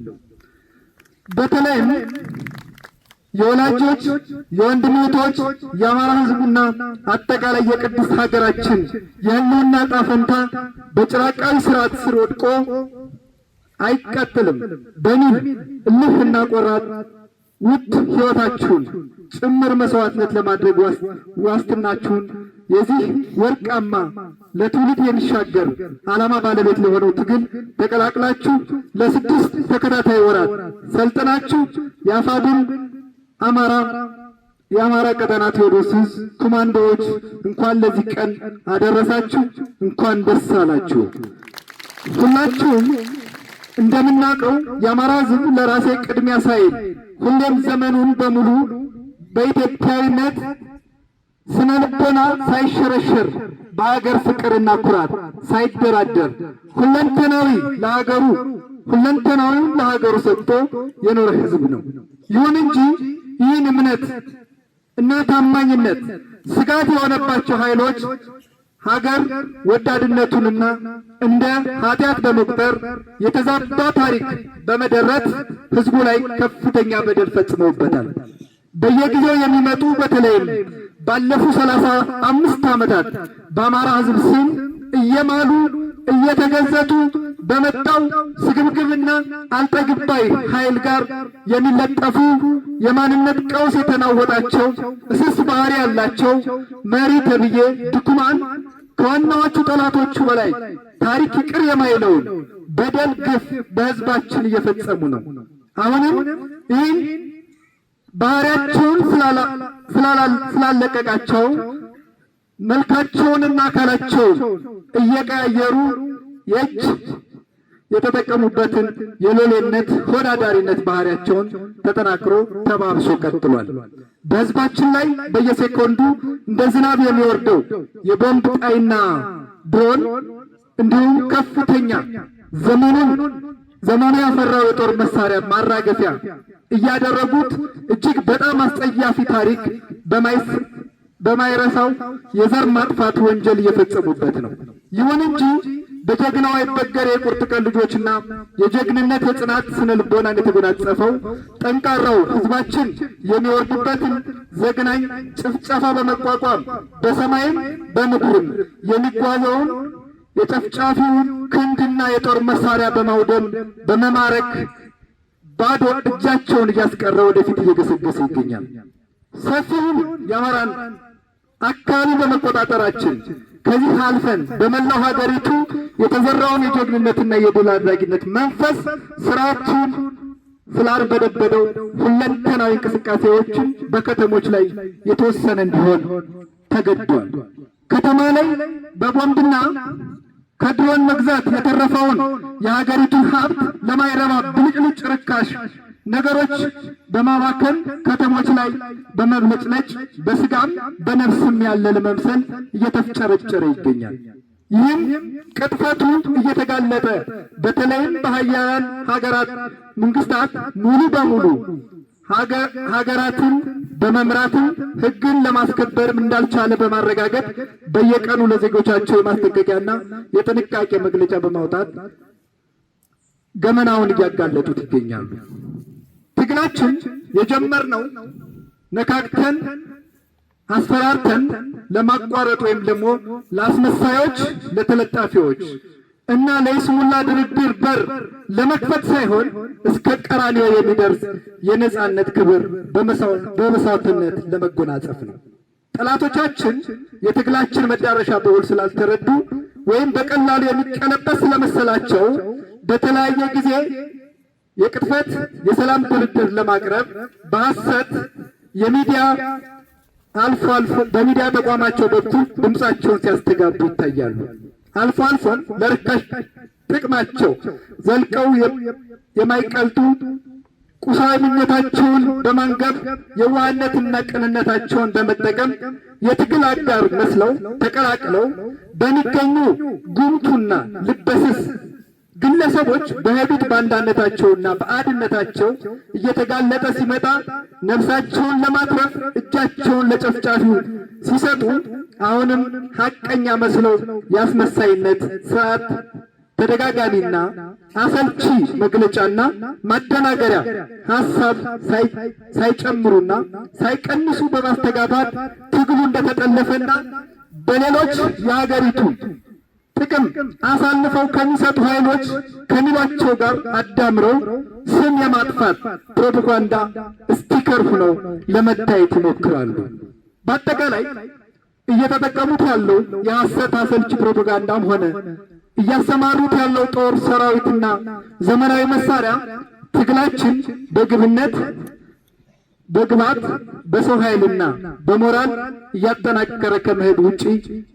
በተለይም የወላጆች የወንድም እህቶች የአማራ ሕዝብና አጠቃላይ የቅድስት ሀገራችን የህልውና ዕጣ ፈንታ በጭራቃዊ ስርዓት ስር ወድቆ አይቀጥልም በሚል እልህና ቆራጥ ውድ ሕይወታችሁን ጭምር መስዋዕትነት ለማድረግ ዋስትናችሁን የዚህ ወርቃማ ለትውልድ የሚሻገር ዓላማ ባለቤት ለሆነው ትግል ተቀላቅላችሁ ለ6 ተከታታይ ወራት ሰልጥናችሁ የአፋብን የአማራ ቀጠና ቴዎድሮስ ኮማንዶዎች እንኳን ለዚህ ቀን አደረሳችሁ፣ እንኳን ደስ አላችሁ። ሁላችሁም እንደምናውቀው የአማራ ሕዝብ ለራሴ ቅድሚያ ሳይል ሁሌም ዘመኑን በሙሉ በኢትዮጵያዊነት ስነ ልቦና ሳይሸረሸር በሀገር ፍቅርና ኩራት ሳይደራደር ሁለንተናዊውን ለሀገሩ ሰጥቶ የኖረ ሕዝብ ነው። ይሁን እንጂ ይህን እምነት እና ታማኝነት ስጋት የሆነባቸው ኃይሎች ሀገር ወዳድነቱንና እንደ ኃጢአት በመቁጠር የተዛባ ታሪክ በመደረት ሕዝቡ ላይ ከፍተኛ በደል ፈጽመውበታል። በየጊዜው የሚመጡ በተለይም ባለፉት 35 ዓመታት በአማራ ሕዝብ ስም እየማሉ እየተገዘቱ በመጣው ስግብግብና አልጠግባይ ኃይል ጋር የሚለጠፉ የማንነት ቀውስ የተናወጣቸው እስስ ባህሪ ያላቸው መሪ ተብዬ ድኩማን ከዋናዎቹ ጠላቶቹ በላይ ታሪክ ይቅር የማይለውን በደል ግፍ በሕዝባችን እየፈጸሙ ነው። አሁንም ይህን ባህሪያቸውን ስላለቀቃቸው መልካቸውንና አካላቸውን እየቀያየሩ የእጅ የተጠቀሙበትን የሎሌነት ሆዳዳሪነት ባህሪያቸውን ተጠናክሮ ተባብሶ ቀጥሏል። በሕዝባችን ላይ በየሴኮንዱ እንደ ዝናብ የሚወርደው የቦምብ ጣይና ድሮን እንዲሁም ከፍተኛ ዘመኑ ያፈራው የጦር መሳሪያ ማራገፊያ እያደረጉት እጅግ በጣም አስጸያፊ ታሪክ በማይረሳው የዘር ማጥፋት ወንጀል እየፈጸሙበት ነው። ይሁን እንጂ በጀግናው አይበገር የቁርጥ ቀን ልጆችና የጀግንነት የጽናት ስነ ልቦናን የተጎናጸፈው ጠንካራው ሕዝባችን የሚወርድበትን ዘግናኝ ጭፍጨፋ በመቋቋም በሰማይም በምድርም የሚጓዘውን የጨፍጫፊውን ክንድና የጦር መሳሪያ በማውደም በመማረክ ባዶ እጃቸውን እያስቀረ ወደፊት እየገሰገሰ ይገኛል። ሰፊውን የአማራን አካባቢ በመቆጣጠራችን ከዚህ አልፈን በመላው ሀገሪቱ የተዘራውን የጀግንነትና የድል አድራጊነት መንፈስ ስራችን ስላርበደበደው ሁለንተናዊ እንቅስቃሴዎችን በከተሞች ላይ የተወሰነ እንዲሆን ተገዷል። ከተማ ላይ በቦምብና ከድሮን መግዛት የተረፈውን የሀገሪቱን ሀብት ለማይረባ ብልጭልጭ ርካሽ ነገሮች በማባከን ከተሞች ላይ በመብለጭለጭ በስጋም በነፍስም ያለ ለመምሰል እየተፍጨረጨረ ይገኛል። ይህም ቅጥፈቱ እየተጋለጠ በተለይም በሀያላን ሀገራት መንግስታት ሙሉ በሙሉ ሀገራትን በመምራትም ሕግን ለማስከበርም እንዳልቻለ በማረጋገጥ በየቀኑ ለዜጎቻቸው የማስጠንቀቂያና የጥንቃቄ መግለጫ በማውጣት ገመናውን እያጋለጡት ይገኛሉ። ትግላችን የጀመርነው ነካክተን አስፈራርተን ለማቋረጥ ወይም ደግሞ ለአስመሳዮች፣ ለተለጣፊዎች እና ለይስሙላ ድርድር በር ለመክፈት ሳይሆን እስከ ቀራንዮ የሚደርስ የነጻነት ክብር በመስዋዕትነት ለመጎናጸፍ ነው። ጠላቶቻችን የትግላችን መዳረሻ በውል ስላልተረዱ ወይም በቀላሉ የሚቀለበስ ስለመሰላቸው በተለያየ ጊዜ የቅጥፈት የሰላም ድርድር ለማቅረብ በሐሰት የሚዲያ አልፎ በሚዲያ ተቋማቸው በኩል ድምፃቸውን ሲያስተጋቡ ይታያሉ። አልፎ አልፎም ለርካሽ ጥቅማቸው ዘልቀው የማይቀልጡ ቁሳዊ ምኞታቸውን በማንገብ የዋህነትና ቅንነታቸውን በመጠቀም የትግል አጋር መስለው ተቀላቅለው በሚገኙ ጉምቱና ልበስስ ግለሰቦች በሄዱት ባንዳነታቸውና በአድነታቸው እየተጋለጠ ሲመጣ ነፍሳቸውን ለማትረፍ እጃቸውን ለጨፍጫፊው ሲሰጡ አሁንም ሐቀኛ መስለው የአስመሳይነት ስርዓት ተደጋጋሚና አሰልቺ መግለጫና ማደናገሪያ ሐሳብ ሳይጨምሩና ሳይቀንሱ በማስተጋባት ትግሉ እንደተጠለፈና በሌሎች የሀገሪቱ ጥቅም አሳልፈው ከሚሰጡ ኃይሎች ከሚሏቸው ጋር አዳምረው ስም የማጥፋት ፕሮፓጋንዳ ስቲከር ሆነው ለመታየት ይሞክራሉ። በአጠቃላይ እየተጠቀሙት ያለው የሐሰት አሰልቺ ፕሮፓጋንዳም ሆነ እያሰማሩት ያለው ጦር ሰራዊትና ዘመናዊ መሳሪያ ትግላችን በግብነት በግባት በሰው ኃይልና በሞራል እያጠናከረ ከመሄድ ውጪ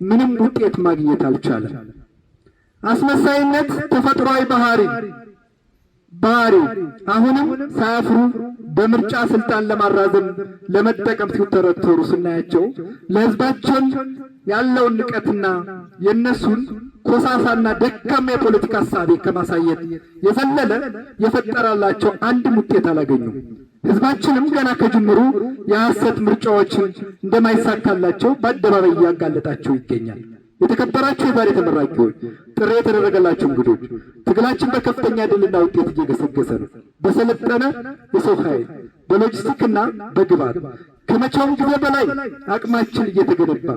ምንም ውጤት ማግኘት አልቻለም። አስመሳይነት ተፈጥሯዊ ባህሪ አሁንም ሳያፍሩ በምርጫ ስልጣን ለማራዘም ለመጠቀም ሲተረተሩ ስናያቸው ለሕዝባችን ያለውን ንቀትና የነሱን ኮሳሳና ደካማ የፖለቲካ ሐሳብ ከማሳየት የዘለለ የፈጠራላቸው አንድም ውጤት አላገኙም። ሕዝባችንም ገና ከጅምሩ የሐሰት ምርጫዎችን እንደማይሳካላቸው በአደባባይ እያጋለጣቸው ይገኛል። የተከበራችሁ የዛሬ ተመራቂዎች፣ ጥሪ የተደረገላችሁ እንግዶች፣ ትግላችን በከፍተኛ ድልና ውጤት እየገሰገሰ ነው። በሰለጠነ የሰው ኃይል በሎጂስቲክና በግብዓት ከመቼውም ጊዜ በላይ አቅማችን እየተገነባ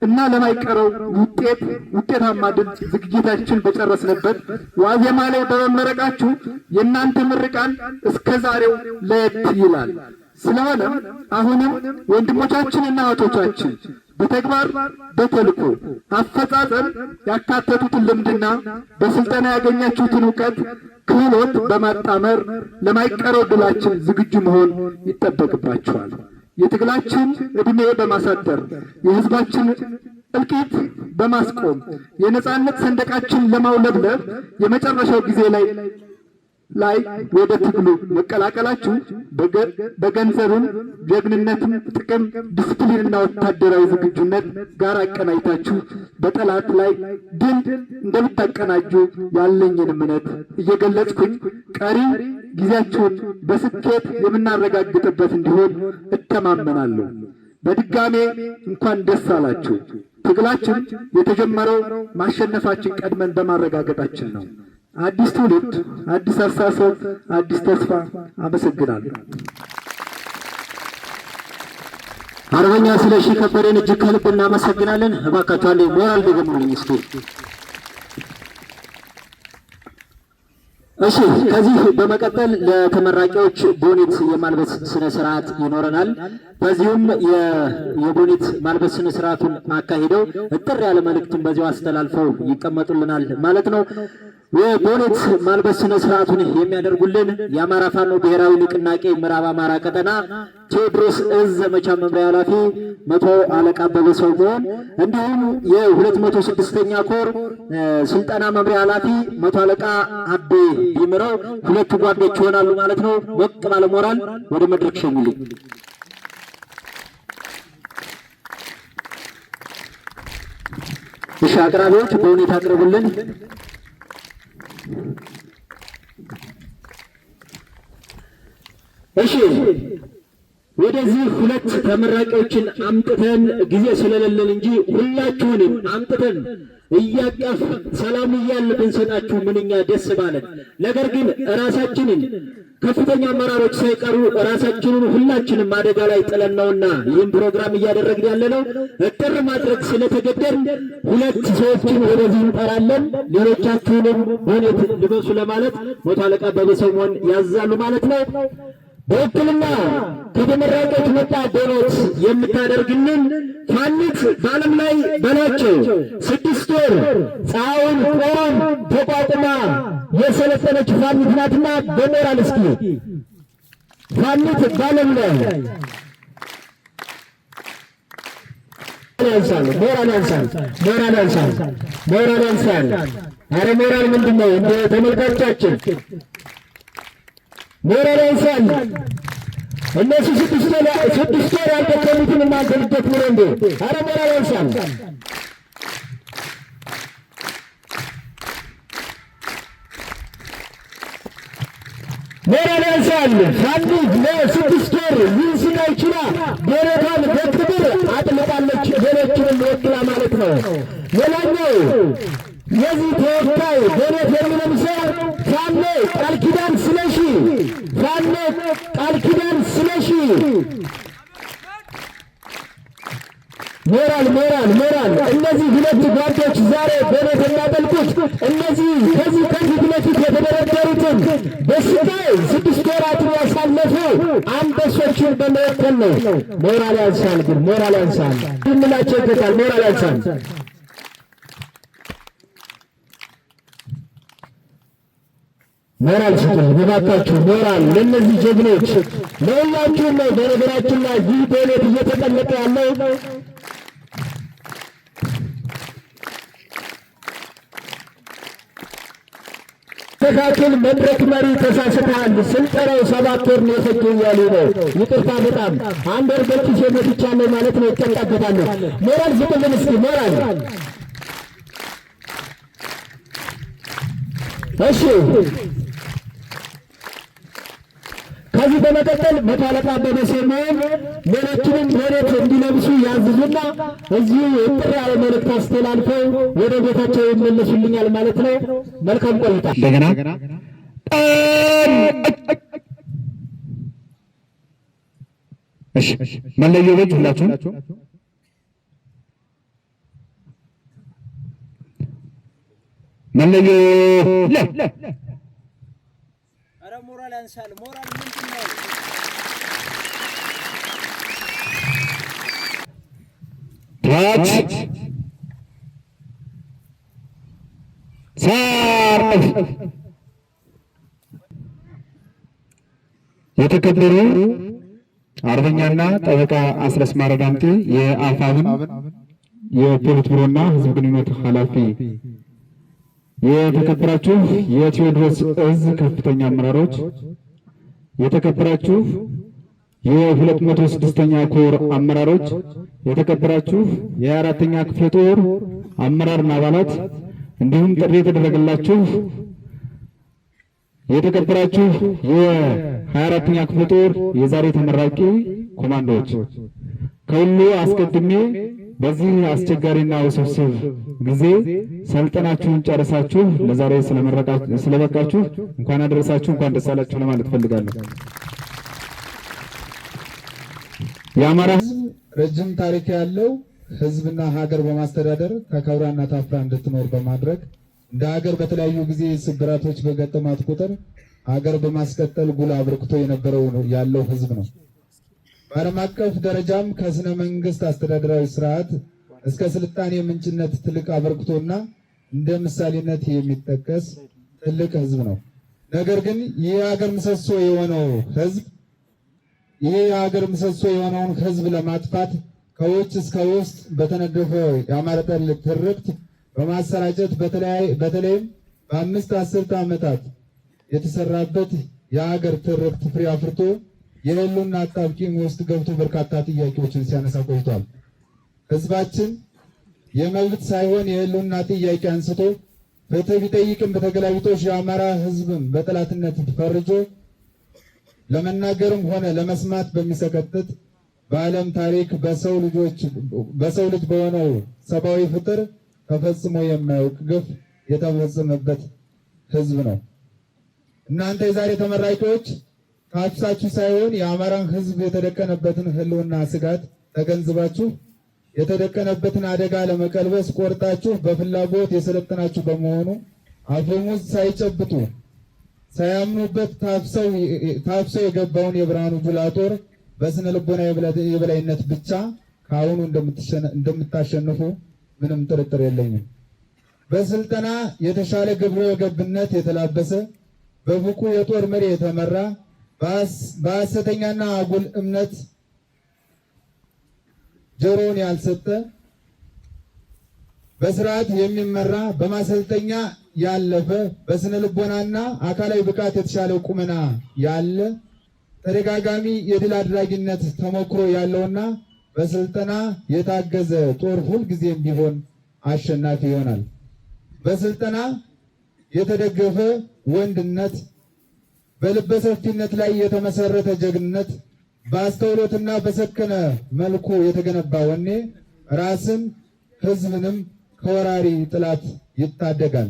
እና ለማይቀረው ውጤታማ ድል ዝግጅታችን በጨረስንበት ዋዜማ ላይ በመመረቃችሁ የእናንተ ምርቃን እስከ ዛሬው ለየት ይላል። ስለሆነም አሁንም ወንድሞቻችንና እህቶቻችን በተግባር በተልእኮ አፈጻጸም ያካተቱትን ልምድና በስልጠና ያገኛችሁትን ዕውቀት ክህሎት በማጣመር ለማይቀረው ድላችን ዝግጁ መሆን ይጠበቅባችኋል። የትግላችን ዕድሜ በማሳደር የሕዝባችን እልቂት በማስቆም የነጻነት ሰንደቃችን ለማውለብለብ የመጨረሻው ጊዜ ላይ ወደ ትግሉ መቀላቀላችሁ በገንዘብም ጀግንነትም ጥቅም ዲስፕሊንና ወታደራዊ ዝግጁነት ጋር አቀናጅታችሁ በጠላት ላይ ድል እንደምታቀናጁ ያለኝን እምነት እየገለጽኩኝ ቀሪ ጊዜያችሁን በስኬት የምናረጋግጥበት እንዲሆን እተማመናለሁ። በድጋሜ እንኳን ደስ አላችሁ። ትግላችን የተጀመረው ማሸነፋችን ቀድመን በማረጋገጣችን ነው። አዲስ ትውልድ፣ አዲስ አስተሳሰብ፣ አዲስ ተስፋ። አመሰግናለሁ። አርበኛ ስለሺ ከበደን እጅግ ከልብ እናመሰግናለን። እባካችሁ አንዴ ሞራል ደግሙልኝ እስኪ። እሺ፣ ከዚህ በመቀጠል ለተመራቂዎች ቦኔት የማልበስ ስነ ስርዓት ይኖረናል። በዚሁም የቦኔት ማልበስ ስነ ስርዓቱን አካሂደው እጥር ያለ መልእክትን በዚሁ አስተላልፈው ይቀመጡልናል ማለት ነው። የቦኔት ማልበስ ስነ ስርዓቱን የሚያደርጉልን የአማራ ፋኖ ብሔራዊ ንቅናቄ ምዕራብ አማራ ቀጠና ቴዎድሮስ እዝ ዘመቻ መምሪያ ኃላፊ መቶ አለቃ አበበ ሰውመሆን እንዲሁም የ206ኛ ኮር ስልጠና መምሪያ ኃላፊ መቶ አለቃ አቤ ቢምረው ሁለቱ ጓዶች ይሆናሉ ማለት ነው። ሞቅ ባለ ሞራል ወደ መድረክ ሸኙልኝ። እሺ፣ አቅራቢዎች በሁኔታ አቅርቡልን። እሺ፣ ወደዚህ ሁለት ተመራቂዎችን አምጥተን ጊዜ ስለሌለን እንጂ ሁላችሁንም አምጥተን እያቀፍ ሰላም እያልን ብንሰጣችሁ ምንኛ ደስ ባለን። ነገር ግን ራሳችንን ከፍተኛ አመራሮች ሳይቀሩ ራሳችንን ሁላችንም አደጋ ላይ ጥለን ነውና ይህን ፕሮግራም እያደረግን ያለነው እጥር ማድረግ ስለተገደን ሁለት ሰዎችን ወደዚህ እንጠራለን። ሌሎቻችሁንም ቦኔት ልበሱ ለማለት መቶ አለቃ አበበ ሰሞን ያዛሉ ማለት ነው። በውክልና ከተመራቂዎች መጣ ቦኔት የምታደርግልን ፋኒት በዓለም ላይ በላቸው 6 ወር ፀሐዩን ቆሮን ተቋቁማ የሰለጠነች ፋኒት ናትና በሞራል እስኪ ፋኒት በዓለም ላይ ያንሳል፣ ሞራል ያንሳል፣ ሞራል ያንሳል፣ ሞራል ያንሳል። አረ ሞራል ምንድነው? እንደ ተመልካቾቻችን ሞራል ያንሳል። እነሱ 6 ወር ያልደከሙትን እናንተ ልትደክሙ ነው እንዴ? አረ ሞራል ያንሳል። ሞራል ያንሳል። ፋኒት ለ6 ወር ይህን ስራ ይችላ ቦኔቷን በክብር አጥልቃለች። ሌሎችንም ወክላ ማለት ነው። ሌላኛው የዚህ ተወካይ ቦኔት የሚለብሰው ፋኖ ቃል ኪዳን ስለሺ፣ ፋኖ ቃል ኪዳን ስለሺ። ሞራል ሞራል ሞራል። እነዚህ ሁለት ጓዶች ዛሬ ቦኔት የሚያጠልቁት እነዚህ ከዚህ ፊት ለፊት የተደረደሩትን በስቃይ 6 ወራትን ያሳለፉ አንበሶችን በመወከል ነው። ሞራል ያንሳል፣ ግን ሞራል ያንሳል። ሁላቸው ይገታል። ሞራል ያንሳል። ሞራል ስጡ በባካችሁ፣ ሞራል ለእነዚህ ጀግኖች ለሁላችሁም ነው። በነገራችን ላይ ይህ ቦኔት እየተጠለቀ ያለው ተካክል መድረክ መሪ ተሳስተሃል፣ ስልጠናው 7 ወር ነው የፈጀው እያሉ ነው። ይቅርታ በጣም 1 ወር በኪሴ መጥቻለሁ ማለት ነው። ይጠቃበታለሁ። ሞራል ስጡልን እስኪ ሞራል። እሺ ከዚህ በመቀጠል መቶ አለቃ አበበ ሰሞን ሌሎችንም ቦኔት እንዲለብሱ ያዝዙና እዚሁ እጥር ያለ መልእክት አስተላልፈው ወደ ቤታቸው ይመለሱልኛል ማለት ነው። መልካም ቆይታ። እንደገና እሺ፣ መለዮ ቤት ሁላችሁም መለዮ ሞራል ያንሳል። ሞራል ምንድነው? ታች ሳር የተከበሩ አርበኛና ጠበቃ አስረስ ማረ ዳምጤ የአፋብን የፖሊት ቢሮና ሕዝብ ግንኙነት ኃላፊ፣ የተከበራችሁ የቴዎድሮስ እዝ ከፍተኛ አመራሮች፣ የተከበራችሁ የ206ኛ ኮር አመራሮች፣ የተከበራችሁ የ4ኛ ክፍለ ጦር አመራርና አባላት እንዲሁም ጥሪ የተደረገላችሁ የተከበራችሁ የ24ኛ ክፍለ ጦር የዛሬ ተመራቂ ኮማንዶዎች፣ ከሁሉ አስቀድሜ በዚህ አስቸጋሪና ውስብስብ ጊዜ ሰልጠናችሁን ጨርሳችሁ ለዛሬ ስለበቃችሁ እንኳን አደረሳችሁ፣ እንኳን ደስ አላችሁ ለማለት ፈልጋለሁ። የአማራ ሕዝብ ረጅም ታሪክ ያለው ሕዝብና ሀገር በማስተዳደር ተከብራና ታፍራ እንድትኖር በማድረግ እንደ ሀገር በተለያዩ ጊዜ ስብራቶች በገጠማት ቁጥር ሀገር በማስቀጠል ጉልህ አበርክቶ የነበረው ያለው ሕዝብ ነው። በዓለም አቀፍ ደረጃም ከስነ መንግስት አስተዳደራዊ ስርዓት እስከ ስልጣኔ ምንጭነት ትልቅ አበርክቶና እንደ ምሳሌነት የሚጠቀስ ትልቅ ሕዝብ ነው። ነገር ግን ይህ የሀገር ምሰሶ የሆነው ሕዝብ የሀገር ምሰሶ የሆነውን ሕዝብ ለማጥፋት ከውጭ እስከ ውስጥ በተነደፈው የአማራ ጠል ትርክት በማሰራጨት በተለይም በ5 አስርተ ዓመታት የተሰራበት የሀገር ትርክት ፍሬ አፍርቶ የህልውና አጣብቂኝ ውስጥ ገብቶ በርካታ ጥያቄዎችን ሲያነሳ ቆይቷል። ሕዝባችን የመብት ሳይሆን የህልውና ጥያቄ አንስቶ ፍትህ ቢጠይቅም በተገላቢጦሽ የአማራ ሕዝብም በጠላትነት ፈርጆ ለመናገርም ሆነ ለመስማት በሚሰቀጥጥ በዓለም ታሪክ በሰው ልጅ በሆነው ሰብአዊ ፍጥር ተፈጽሞ የማያውቅ ግፍ የተፈጸመበት ሕዝብ ነው። እናንተ የዛሬ ተመራቂዎች ታፍሳችሁ ሳይሆን የአማራን ሕዝብ የተደቀነበትን ህልውና ስጋት ተገንዝባችሁ የተደቀነበትን አደጋ ለመቀልበስ ቆርጣችሁ በፍላጎት የሰለጠናችሁ በመሆኑ አፈሙዝ ሳይጨብጡ ሳያምኑበት ታፍሰው የገባውን የብርሃኑ ጁላ ጦር በስነ ልቦና የበላይነት ብቻ ከአሁኑ እንደምታሸንፉ ምንም ጥርጥር የለኝም። በስልጠና የተሻለ ግብረ ገብነት የተላበሰ በብቁ የጦር መሪ የተመራ በሐሰተኛና አጉል እምነት ጆሮውን ያልሰጠ በስርዓት የሚመራ በማሰልጠኛ ያለፈ በስነ ልቦናና አካላዊ ብቃት የተሻለ ቁመና ያለ ተደጋጋሚ የድል አድራጊነት ተሞክሮ ያለውና በስልጠና የታገዘ ጦር ሁልጊዜም ቢሆን አሸናፊ ይሆናል። በስልጠና የተደገፈ ወንድነት፣ በልበሰፊነት ላይ የተመሰረተ ጀግንነት፣ በአስተውሎትና በሰከነ መልኩ የተገነባ ወኔ ራስን ሕዝብንም ከወራሪ ጥላት ይታደጋል።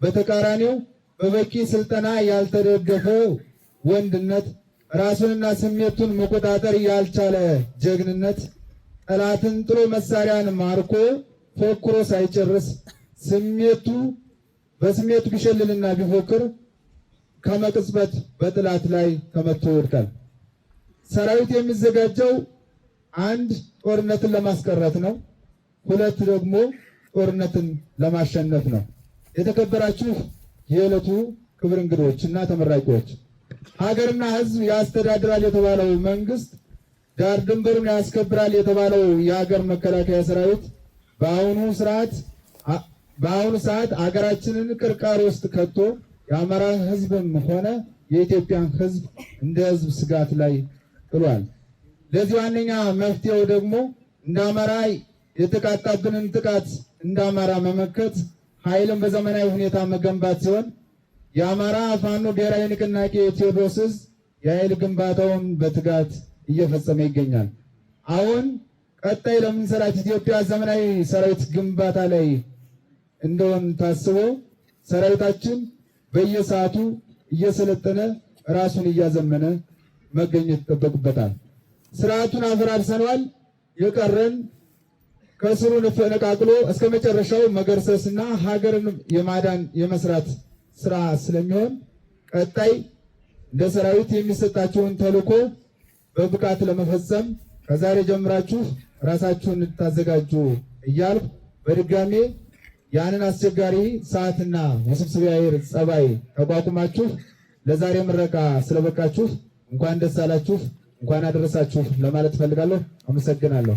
በተቃራኒው በበቂ ስልጠና ያልተደገፈ ወንድነት፣ ራሱንና ስሜቱን መቆጣጠር ያልቻለ ጀግንነት ጠላትን ጥሎ መሳሪያን ማርኮ ፎክሮ ሳይጨርስ በስሜቱ ቢሸልልና ቢፎክር ከመቅጽበት በጥላት ላይ ተመቶ ይወድቃል። ሰራዊት የሚዘጋጀው አንድ ጦርነትን ለማስቀረት ነው፣ ሁለት ደግሞ ጦርነትን ለማሸነፍ ነው። የተከበራችሁ የዕለቱ ክብር እንግዶች እና ተመራቂዎች፣ ሀገርና ሕዝብ ያስተዳድራል የተባለው መንግስት፣ ዳር ድንበሩን ያስከብራል የተባለው የሀገር መከላከያ ሰራዊት በአሁኑ ሰዓት ሀገራችንን ቅርቃር ውስጥ ከቶ የአማራን ሕዝብም ሆነ የኢትዮጵያን ሕዝብ እንደ ሕዝብ ስጋት ላይ ጥሏል። ለዚህ ዋነኛ መፍትሄው ደግሞ እንደ አማራ የተቃጣብንን ጥቃት እንደ አማራ መመከት፣ ኃይልን በዘመናዊ ሁኔታ መገንባት ሲሆን የአማራ ፋኖ ብሔራዊ ንቅናቄ ቴዎድሮስ ዕዝ የኃይል ግንባታውን በትጋት እየፈጸመ ይገኛል። አሁን ቀጣይ ለምንሰራት ኢትዮጵያ ዘመናዊ ሰራዊት ግንባታ ላይ እንደሆን ታስቦ ሰራዊታችን በየሰዓቱ እየሰለጠነ ራሱን እያዘመነ መገኘት ይጠበቅበታል። ስርዓቱን አፈራርሰናል። የቀረን ከስሩ ነቃቅሎ እስከ መጨረሻው መገርሰስና ሀገርን የማዳን የመስራት ስራ ስለሚሆን ቀጣይ እንደ ሰራዊት የሚሰጣቸውን ተልዕኮ በብቃት ለመፈጸም ከዛሬ ጀምራችሁ ራሳችሁን እንድታዘጋጁ እያልኩ በድጋሜ ያንን አስቸጋሪ ሰዓትና ውስብስብ የአየር ጸባይ ተቋቁማችሁ ለዛሬ ምረቃ ስለበቃችሁ እንኳን ደስ አላችሁ፣ እንኳን አደረሳችሁ ለማለት ፈልጋለሁ። አመሰግናለሁ።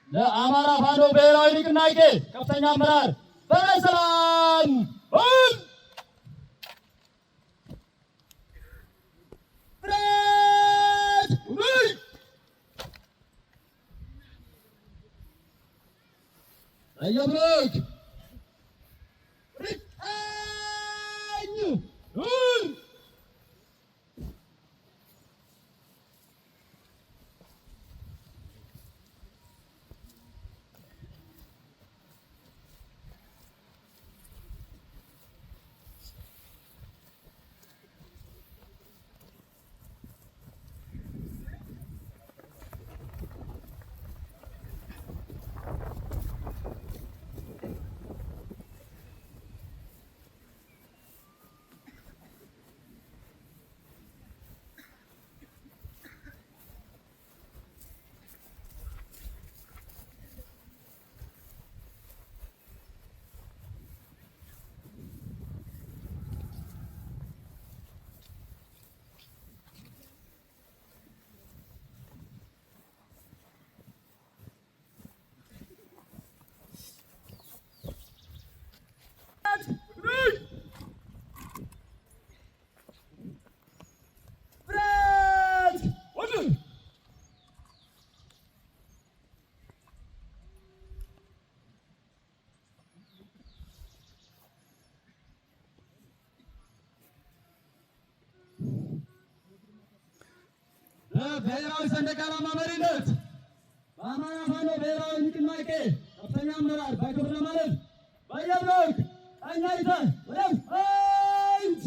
ለአማራ ፋኖ ብሔራዊ ንቅናቄ ከፍተኛ አመራር በላይ ሰላም አየብሮክ ብሔራዊ ሰንደቅ ዓላማ መሪነት በአማራ ፋኖ ብሔራዊ ንቅናቄ ከፍተኛ አመራር በክብር ለማለት በየብሎክ ቀኝ አይተህ ወደም አንድ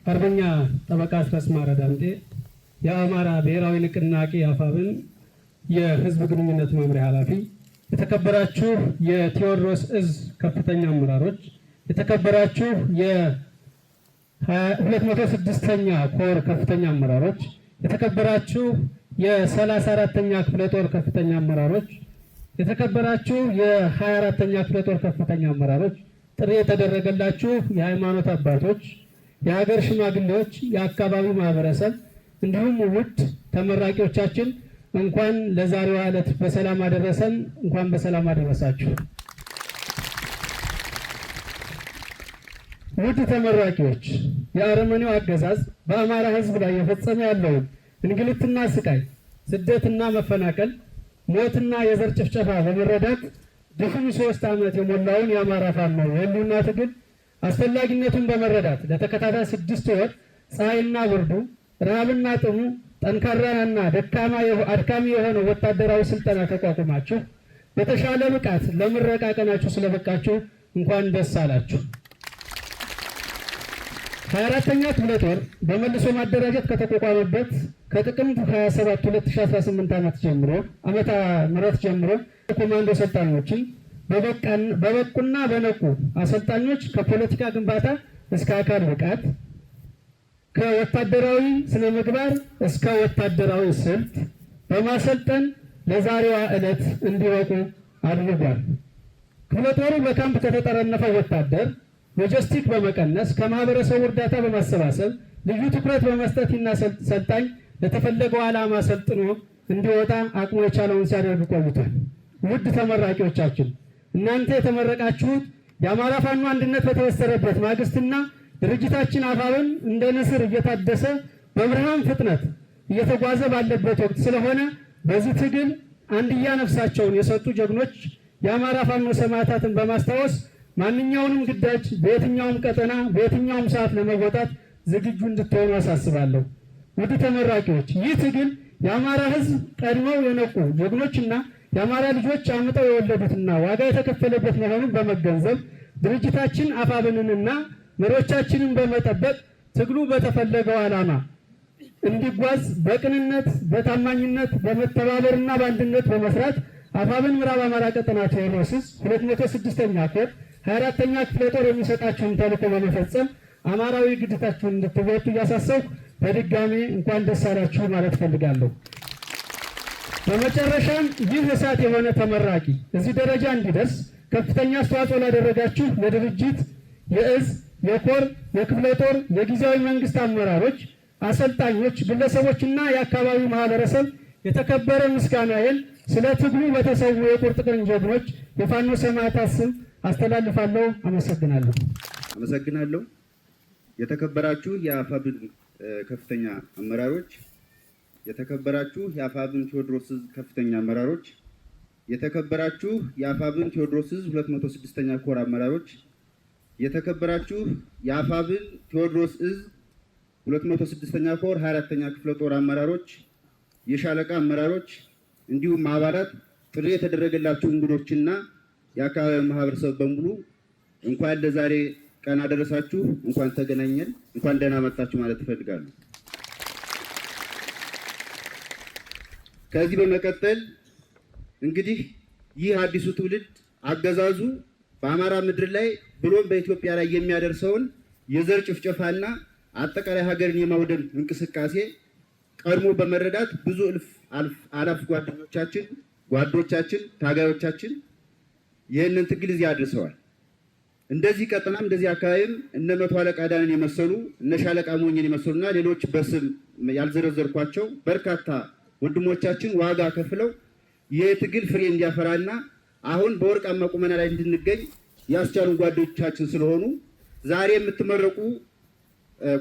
አርበኛ ጠበቃ አስረስማረ ዳምጤ የአማራ ብሔራዊ ንቅናቄ አፋብን የህዝብ ግንኙነት መምሪያ ኃላፊ፣ የተከበራችሁ የቴዎድሮስ እዝ ከፍተኛ አመራሮች፣ የተከበራችሁ የ206ኛ ኮር ከፍተኛ አመራሮች፣ የተከበራችሁ የ34ኛ ክፍለ ጦር ከፍተኛ አመራሮች፣ የተከበራችሁ የ24ኛ ክፍለ ጦር ከፍተኛ አመራሮች፣ ጥሪ የተደረገላችሁ የሃይማኖት አባቶች፣ የሀገር ሽማግሌዎች፣ የአካባቢው ማህበረሰብ እንዲሁም ውድ ተመራቂዎቻችን እንኳን ለዛሬዋ ዕለት በሰላም አደረሰን፣ እንኳን በሰላም አደረሳችሁ። ውድ ተመራቂዎች፣ የአረመኔው አገዛዝ በአማራ ህዝብ ላይ የፈጸመ ያለውን እንግልትና ስቃይ፣ ስደትና መፈናቀል፣ ሞትና የዘር ጭፍጨፋ በመረዳት ድፍን 3 ዓመት የሞላውን የአማራ ፋኖ የህልውና ትግል አስፈላጊነቱን በመረዳት ለተከታታይ 6 ወር ፀሐይና ብርዱ፣ ረሃብና ጥሙ፣ ጠንካራና አድካሚ የሆነ ወታደራዊ ስልጠና ተቋቁማችሁ በተሻለ ብቃት ለምረቃ ቀናችሁ ስለበቃችሁ እንኳን ደስ አላችሁ። 24ኛ ክፍለ ጦር በመልሶ ማደራጀት ከተቋቋመበት ከጥቅምት 27 2018 ዓመተ ምህረት ጀምሮ ኮማንዶ ሰልጣኞችን በበቁና በነቁ አሰልጣኞች ከፖለቲካ ግንባታ እስከ አካል ብቃት ከወታደራዊ ስነ ምግባር እስከ ወታደራዊ ስልት በማሰልጠን ለዛሬዋ ዕለት እንዲበቁ አድርጓል። ክፍለ ጦሩ በካምፕ ከተጠረነፈው ወታደር ሎጂስቲክ በመቀነስ ከማህበረሰቡ እርዳታ በማሰባሰብ ልዩ ትኩረት በመስጠት እና ሰልጣኝ ለተፈለገው ዓላማ ሰልጥኖ እንዲወጣ አቅሙ የቻለውን ሲያደርግ ቆይቷል። ውድ ተመራቂዎቻችን እናንተ የተመረቃችሁት የአማራ ፋኖ አንድነት በተበሰረበት ማግስትና ድርጅታችን አፋብን እንደ ንስር እየታደሰ በብርሃን ፍጥነት እየተጓዘ ባለበት ወቅት ስለሆነ በዚህ ትግል አንድያ ነፍሳቸውን የሰጡ ጀግኖች የአማራ ፋኖ ሰማዕታትን በማስታወስ ማንኛውንም ግዳጅ በየትኛውም ቀጠና በየትኛውም ሰዓት ለመወጣት ዝግጁ እንድትሆኑ አሳስባለሁ። ውድ ተመራቂዎች ይህ ትግል የአማራ ሕዝብ ቀድመው የነቁ ጀግኖችና የአማራ ልጆች አምጠው የወለዱትና ዋጋ የተከፈለበት መሆኑን በመገንዘብ ድርጅታችን አፋብንንና መሪዎቻችንን በመጠበቅ ትግሉ በተፈለገው ዓላማ እንዲጓዝ በቅንነት በታማኝነት በመተባበርና በአንድነት በመስራት አፋብን ምዕራብ አማራ ቀጠና ቴዎድሮስ ዕዝ 206ኛ ኮር 24ኛ ክፍለ ጦር የሚሰጣችሁን ተልዕኮ በመፈጸም አማራዊ ግዴታችሁን እንድትወጡ እያሳሰብኩ በድጋሚ እንኳን ደስ አላችሁ ማለት ፈልጋለሁ። በመጨረሻም ይህ እሳት የሆነ ተመራቂ እዚህ ደረጃ እንዲደርስ ከፍተኛ አስተዋጽኦ ላደረጋችሁ ለድርጅት የዕዝ የኮር የክፍለ ጦር የጊዜያዊ መንግስት አመራሮች፣ አሰልጣኞች፣ ግለሰቦችና የአካባቢው ማህበረሰብ የተከበረ ምስጋናዬን ስለ ትግሉ በተሰዉ የቁርጥ ቀን ጀግኖች የፋኖ ሰማዕታት ስም አስተላልፋለሁ። አመሰግናለሁ። አመሰግናለሁ። የተከበራችሁ የአፋብን ከፍተኛ አመራሮች፣ የተከበራችሁ የአፋብን ቴዎድሮስ ዕዝ ከፍተኛ አመራሮች፣ የተከበራችሁ የአፋብን ቴዎድሮስ ዕዝ 206ኛ ኮር አመራሮች፣ የተከበራችሁ የአፋብን ቴዎድሮስ ዕዝ 206ኛ ኮር 24ኛ ክፍለ ጦር አመራሮች፣ የሻለቃ አመራሮች እንዲሁም አባላት፣ ጥሪ የተደረገላችሁ እንግዶችና የአካባቢ ማህበረሰብ በሙሉ እንኳን ለዛሬ ቀን አደረሳችሁ፣ እንኳን ተገናኘን፣ እንኳን ደህና መጣችሁ ማለት እፈልጋለሁ። ከዚህ በመቀጠል እንግዲህ ይህ አዲሱ ትውልድ አገዛዙ በአማራ ምድር ላይ ብሎም በኢትዮጵያ ላይ የሚያደርሰውን የዘር ጭፍጨፋና አጠቃላይ ሀገርን የማውደም እንቅስቃሴ ቀድሞ በመረዳት ብዙ አላፍ ጓዶቻችን ታጋዮቻችን ይህንን ትግል እዚህ አድርሰዋል። እንደዚህ ቀጠናም እንደዚህ አካባቢም እነ መቶ አለቃ ዳንን የመሰሉ እነ ሻለቃ ሞኝን የመሰሉና ሌሎች በስም ያልዘረዘርኳቸው በርካታ ወንድሞቻችን ዋጋ ከፍለው የትግል ፍሬ እንዲያፈራና አሁን በወርቃማ ቁመና ላይ እንድንገኝ ያስቻሉን ጓዶቻችን ስለሆኑ ዛሬ የምትመረቁ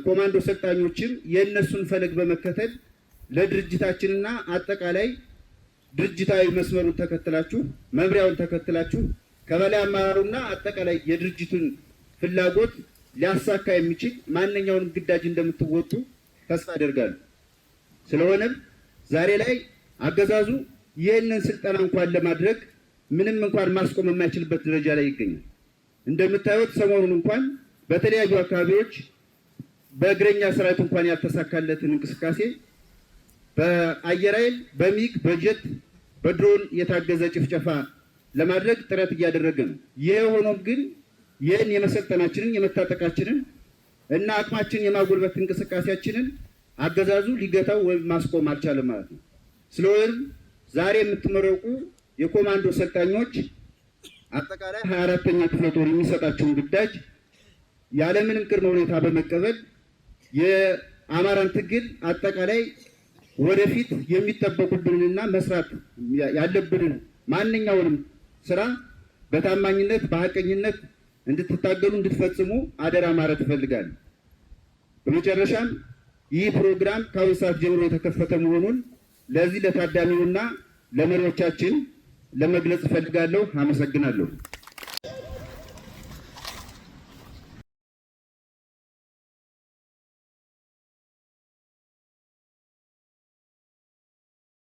ኮማንዶ ሰልጣኞችም የእነሱን ፈለግ በመከተል ለድርጅታችንና አጠቃላይ ድርጅታዊ መስመሩን ተከትላችሁ መምሪያውን ተከትላችሁ ከበላይ አመራሩና አጠቃላይ የድርጅቱን ፍላጎት ሊያሳካ የሚችል ማንኛውንም ግዳጅ እንደምትወጡ ተስፋ አደርጋለሁ። ስለሆነም ዛሬ ላይ አገዛዙ ይህንን ስልጠና እንኳን ለማድረግ ምንም እንኳን ማስቆም የማይችልበት ደረጃ ላይ ይገኛል። እንደምታዩት ሰሞኑን እንኳን በተለያዩ አካባቢዎች በእግረኛ ሰራዊት እንኳን ያልተሳካለትን እንቅስቃሴ በአየር ኃይል በሚግ በጀት በድሮን የታገዘ ጭፍጨፋ ለማድረግ ጥረት እያደረገ ነው። ይሄ ሆኖም ግን ይህን የመሰልጠናችንን የመታጠቃችንን እና አቅማችንን የማጎልበት እንቅስቃሴያችንን አገዛዙ ሊገታው ወይም ማስቆም አልቻለም ማለት ነው። ስለሆነም ዛሬ የምትመረቁ የኮማንዶ ሰልጣኞች አጠቃላይ 24ኛ ክፍለ ጦር የሚሰጣቸውን ግዳጅ ያለምንም ቅድመ ሁኔታ በመቀበል የአማራን ትግል አጠቃላይ ወደፊት የሚጠበቁብንና መስራት ያለብንን ማንኛውንም ስራ በታማኝነት በሐቀኝነት እንድትታገሉ እንድትፈጽሙ አደራ ማለት እፈልጋለሁ። በመጨረሻም ይህ ፕሮግራም ከአሁን ሰዓት ጀምሮ የተከፈተ መሆኑን ለዚህ ለታዳሚውና ለመሪዎቻችን ለመግለጽ እፈልጋለሁ። አመሰግናለሁ።